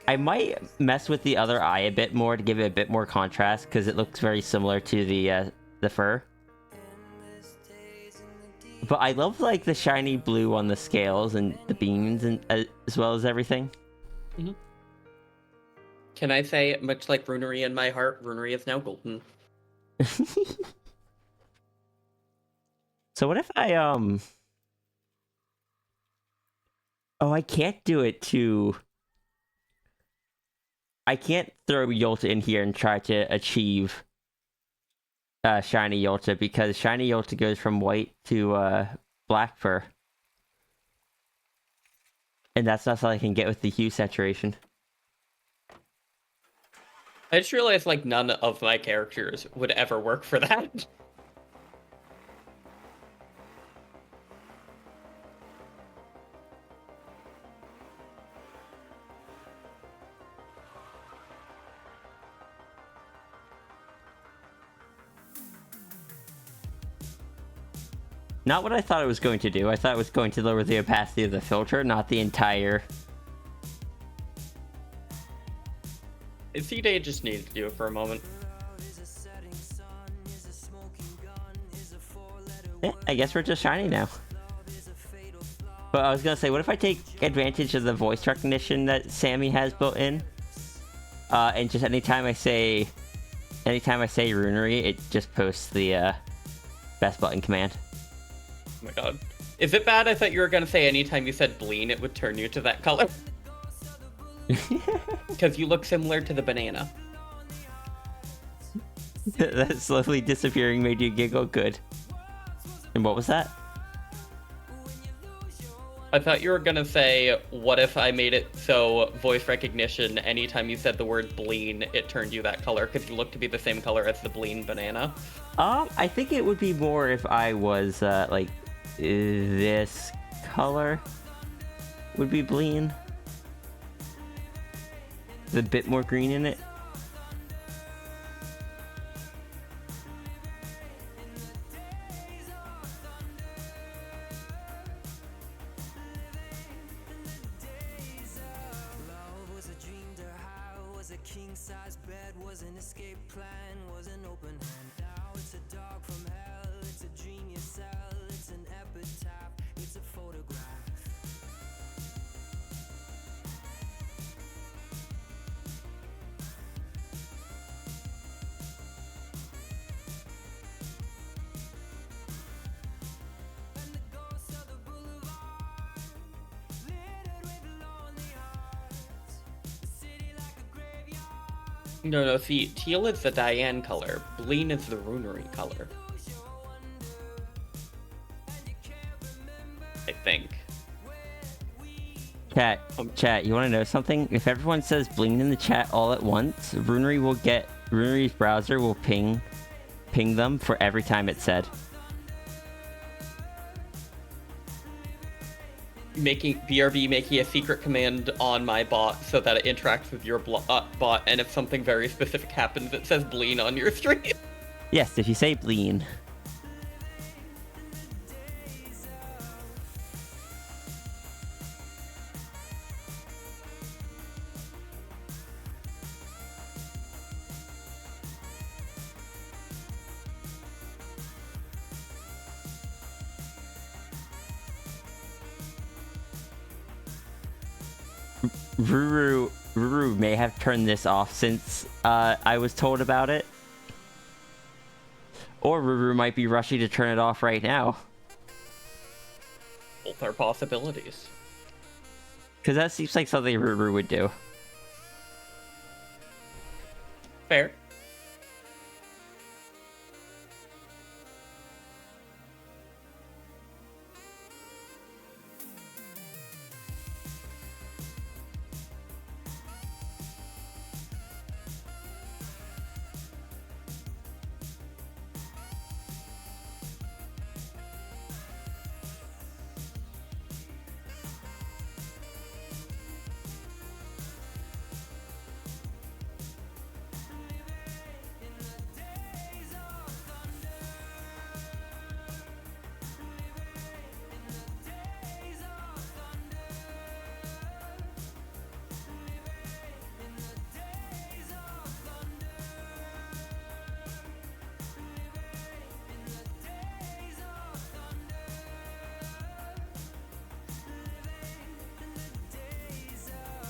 I might mess with the other eye a bit more to give it a bit more contrast, because it looks very similar to the fur. But I love, like, the shiny blue on the scales and the beans, and as well as everything. Mm-hmm. Can I say, much like runery in my heart, runery is now golden. So what if I oh, I can't do it to. I can't throw Yolta in here and try to achieve shiny Yolta, because shiny Yolta goes from white to black fur. And that's not something I can get with the hue saturation. I just realized, like, none of my characters would ever work for that. Not what I thought it was going to do. I thought it was going to lower the opacity of the filter, not the entire... C-Day just needed to do it for a moment. Yeah, I guess we're just shiny now. But I was gonna say, what if I take advantage of the voice recognition that Sammy has built in? And just anytime I say runery, it just posts the best button command. Oh my god. Is it bad? I thought you were gonna say anytime you said bleen, it would turn you to that color. Because you look similar to the banana. That slowly disappearing made you giggle. Good. And what was that? I thought you were gonna say, what if I made it so voice recognition, anytime you said the word bleen, it turned you that color, because you look to be the same color as the bleen banana? I think it would be more if I was, like, this color would be bleen. With a bit more green in it. King-size bed was an escape plan, was an open hand. Now it's a dog from hell, it's a dream you sell, it's an epitaph, it's a photograph. And the ghosts of the boulevard, littered with lonely hearts, the city like a graveyard. No, see, teal is the Diane color, bleen is the runery color. I think. Chat, you want to know something? If everyone says bling in the chat all at once, Runery's browser will ping them for every time it's said. BRB making a secret command on my bot so that it interacts with your bot, and if something very specific happens, it says bleen on your stream. Yes, if you say bleen. Ruru may have turned this off since I was told about it. Or Ruru might be rushing to turn it off right now. Both are possibilities. Because that seems like something Ruru would do. Fair.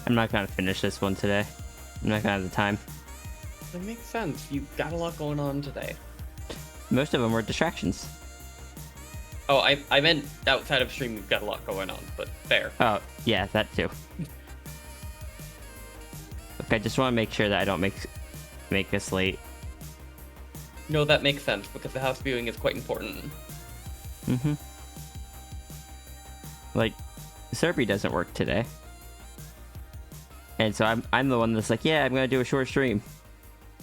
I'm not gonna finish this one today. I'm not gonna have the time. That makes sense. You've got a lot going on today. Most of them were distractions. Oh, I meant outside of stream you've got a lot going on, but fair. Oh, yeah, that too. Look, I just want to make sure that I don't make this late. No, that makes sense, because the house viewing is quite important. Mm-hmm. Like, Serby doesn't work today. And so I'm the one that's like, yeah, I'm gonna do a short stream.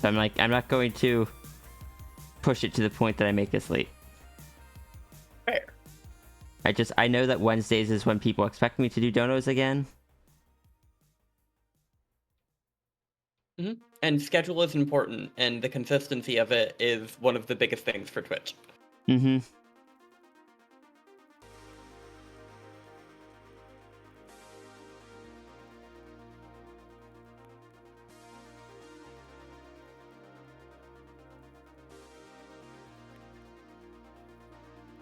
So I'm like, I'm not going to push it to the point that I make this late. Fair. I know that Wednesdays is when people expect me to do donos again. Mm-hmm. And schedule is important, and the consistency of it is one of the biggest things for Twitch. Mm-hmm.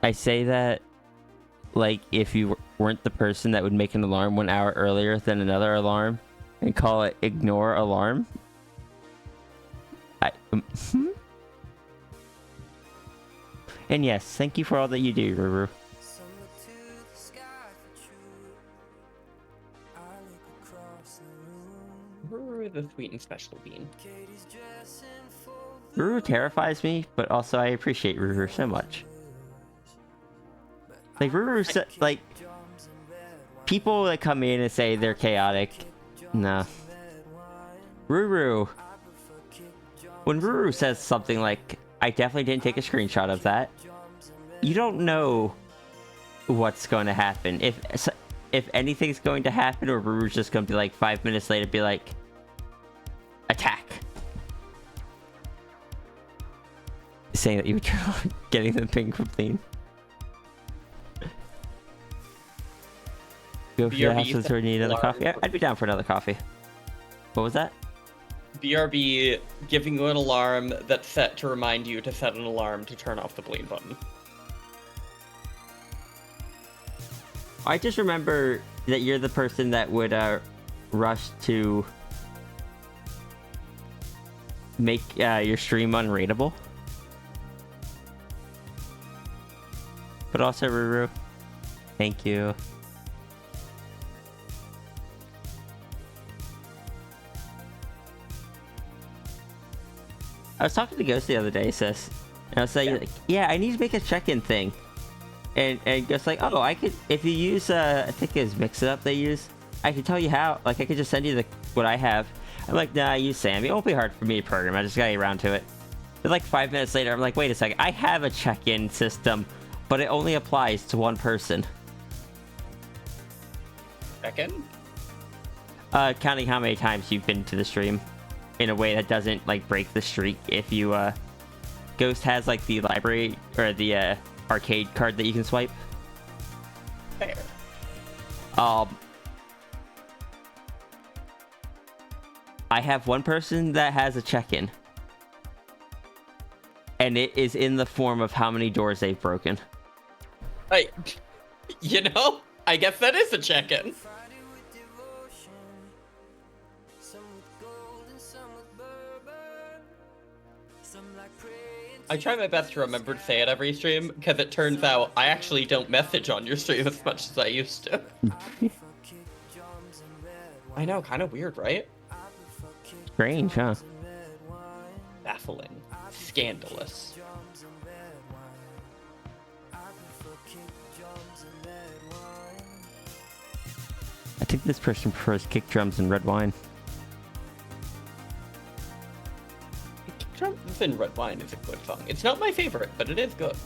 I say that like if you weren't the person that would make an alarm 1 hour earlier than another alarm and call it ignore alarm. And yes, thank you for all that you do, Ruru. Ruru the sweet and special bean. Ruru terrifies me, but also I appreciate Ruru so much. Like Ruru, like people that come in and say they're chaotic, no. Ruru, when Ruru says something like, I definitely didn't take a screenshot of that, you don't know what's going to happen. If anything's going to happen, or Ruru's just going to be like 5 minutes later, be like, attack. Saying that you were getting the ping from clean. Go for the house to need another coffee. Yeah, I'd be down for another coffee. What was that? BRB giving you an alarm that's set to remind you to set an alarm to turn off the bleed button. I just remember that you're the person that would rush to make your stream unrateable. But also, Ruru, thank you. I was talking to Ghost the other day, sis, and I was saying, like, yeah, I need to make a check-in thing. And Ghost's like, oh, I could, if you use, I think it's Mix It Up they use, I can tell you how, like, I could just send you what I have. I'm like, nah, I use Sam. It won't be hard for me to program. I just gotta get around to it. Then, like, 5 minutes later, I'm like, wait a second, I have a check-in system, but it only applies to one person. Check-in? Counting how many times you've been to the stream in a way that doesn't, like, break the streak. If you, Ghost has, like, the library, or the, arcade card that you can swipe. Fair. I have one person that has a check-in. And it is in the form of how many doors they've broken. You know, I guess that is a check-in. I try my best to remember to say it every stream, because it turns out I actually don't message on your stream as much as I used to. I know, kind of weird, right? Strange, huh? Baffling. Scandalous. I think this person prefers kick drums and red wine. Drums and Red Wine is a good song. It's not my favorite, but it is good.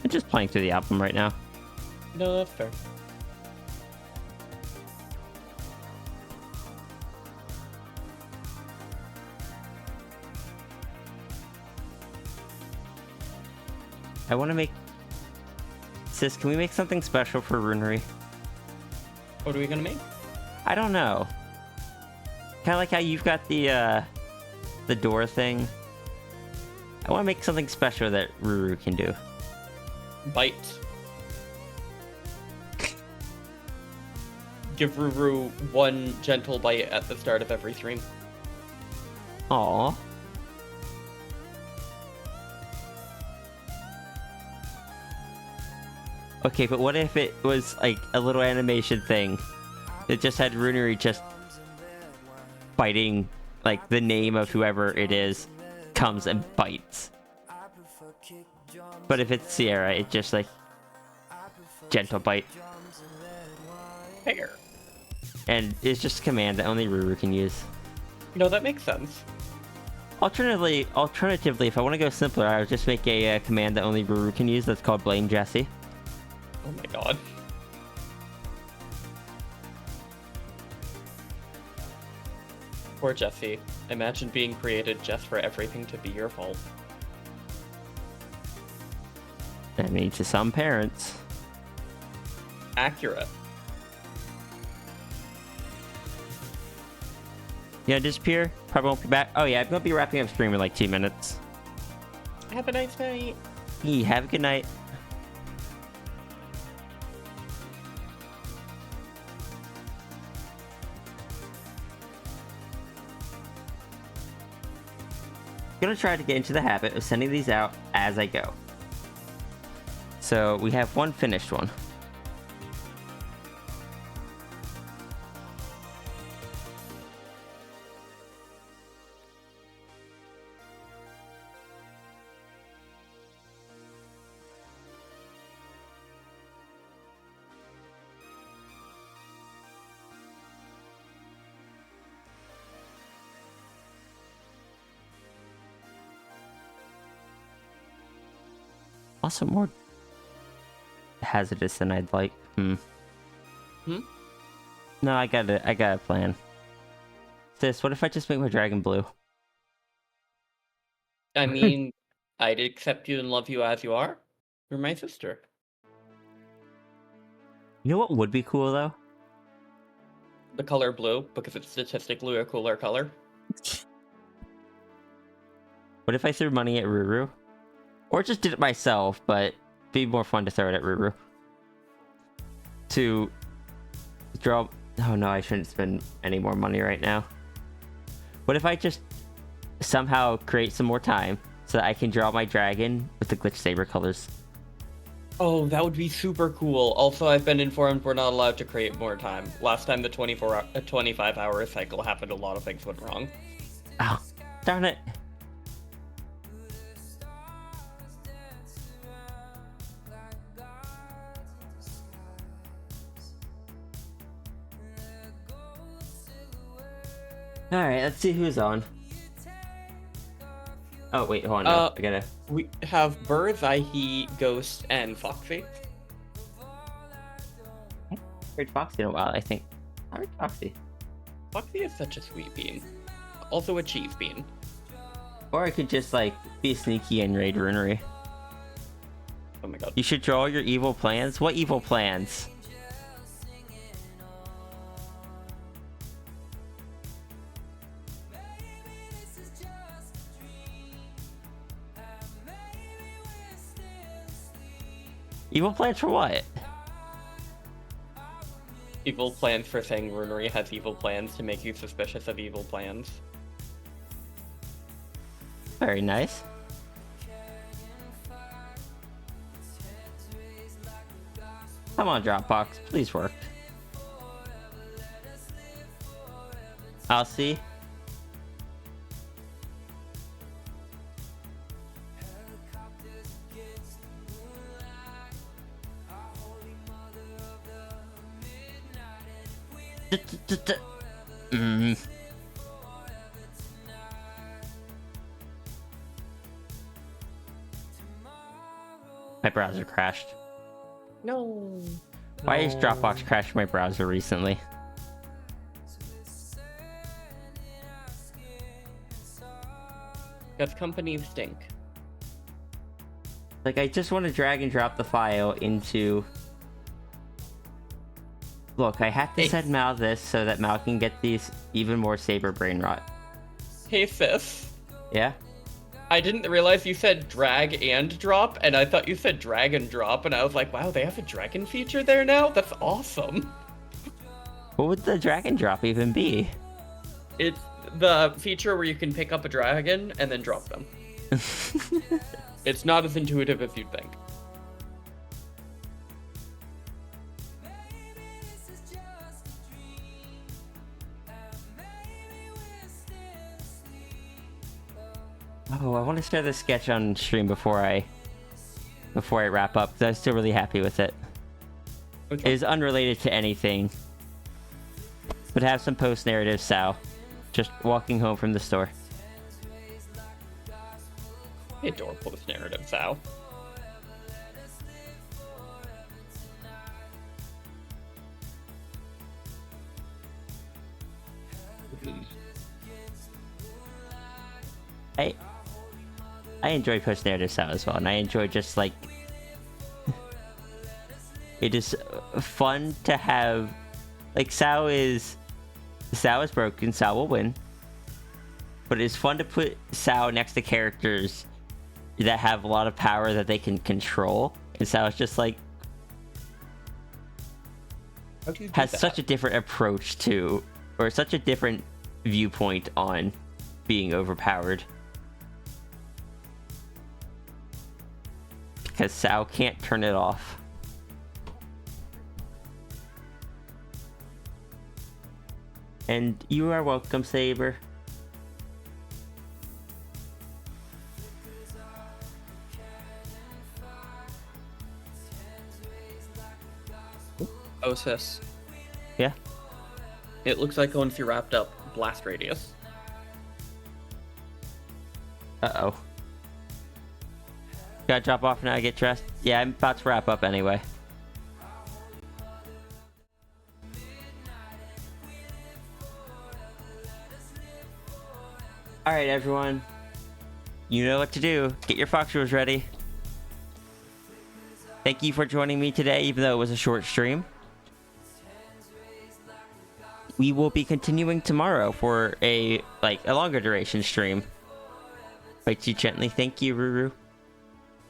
I'm just playing through the album right now. No, that's fair. I want to make... Sis, can we make something special for Runery? What are we gonna make? I don't know. Kind of like how you've got the door thing. I want to make something special that Ruru can do. Bite. Give Ruru one gentle bite at the start of every stream. Aww. Okay, but what if it was like a little animation thing that just had Runery just biting, like, the name of whoever it is comes and bites. But if it's Sierra, it's just like gentle bite. Fair. And it's just a command that only Ruru can use. No, that makes sense. Alternatively, if I want to go simpler, I would just make a command that only Ruru can use that's called Blame Jesse. Oh my god. Poor Jesse. Imagine being created just for everything to be your fault. I mean, to some parents. Accurate. You gonna disappear? Probably won't be back. Oh yeah, I'm gonna be wrapping up stream in like 2 minutes. Have a nice night. Have a good night. gonna try to get into the habit of sending these out as I go. So we have one finished one. Also more hazardous than I'd like. No, I got a plan. Sis, what if I just make my dragon blue? I mean, I'd accept you and love you as you are. You're my sister. You know what would be cool though? The color blue, because it's statistically a cooler color. What if I threw money at Ruru? Or just did it myself, but it'd be more fun to throw it at Ruru. To draw... Oh no, I shouldn't spend any more money right now. What if I just somehow create some more time so that I can draw my dragon with the glitch saber colors? Oh, that would be super cool. Also, I've been informed we're not allowed to create more time. Last time the 25-hour cycle happened, a lot of things went wrong. Oh, darn it. Alright, let's see who's on. Oh, wait, hold on. No, I gotta... We have Birds, He, Ghost, and Foxy. I heard Foxy in a while, I think. I heard Foxy. Foxy is such a sweet bean. Also a cheese bean. Or I could just, like, be sneaky and raid Runery. Oh my god. You should draw your evil plans? What evil plans? Evil plans for what? Evil plans for saying Runery has evil plans to make you suspicious of evil plans. Very nice. Come on, Dropbox. Please work. I'll see. My browser crashed. No. Why has Dropbox crashed my browser recently? Because companies stink. Like, I just want to drag and drop the file into... Look, I have to send Mal this so that Mal can get these even more Saber Brain Rot. Hey, sis. Yeah? I didn't realize you said drag and drop, and I thought you said drag and drop, and I was like, wow, they have a dragon feature there now? That's awesome. What would the drag and drop even be? It's the feature where you can pick up a dragon and then drop them. It's not as intuitive as you'd think. Oh, I want to share this sketch on stream before I wrap up, because I was still really happy with it. It is unrelated to anything, but have some post-narrative Sal just walking home from the store. I adore post-narrative Sal. I enjoy post-narrative Sal as well, and I enjoy just like... It is fun to have... Like, Sal is broken, Sal will win. But it's fun to put Sal next to characters that have a lot of power that they can control. And Sal is just like... has such a different approach to... Or such a different viewpoint on being overpowered. because Sal can't turn it off. And you are welcome, Saber. Oh, sis. Yeah? It looks like once you wrapped up blast radius. Uh-oh. Gotta drop off now, get dressed. Yeah, I'm about to wrap up anyway. Alright, everyone. You know what to do. Get your fox rules ready. Thank you for joining me today, even though it was a short stream. We will be continuing tomorrow for a longer duration stream. Bite you gently. Thank you, Ruru.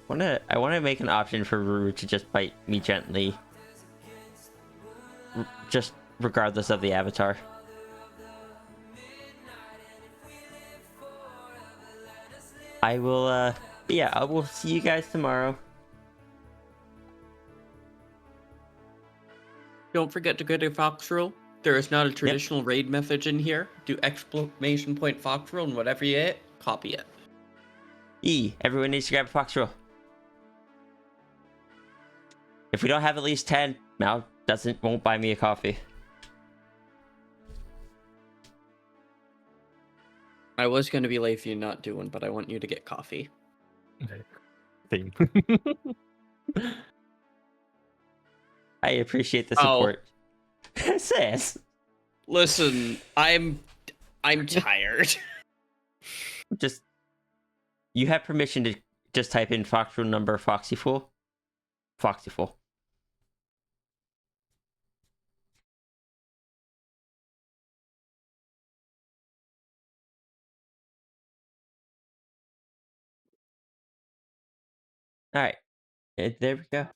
I wanna make an option for Ruru to just bite me gently. Just regardless of the avatar. I will, yeah, I will see you guys tomorrow. Don't forget to get a fox rule. There is not a traditional raid message in here. Do exclamation point fox rule, and whatever you hit, copy it. Everyone needs to grab a fox rule. If we don't have at least 10, Mal won't buy me a coffee. I was going to be lazy and not do one, but I want you to get coffee. Same. I appreciate the support. Sis. Listen, I'm tired. Just, you have permission to just type in fox rule number Foxyfool. Foxyfool. All right, there we go.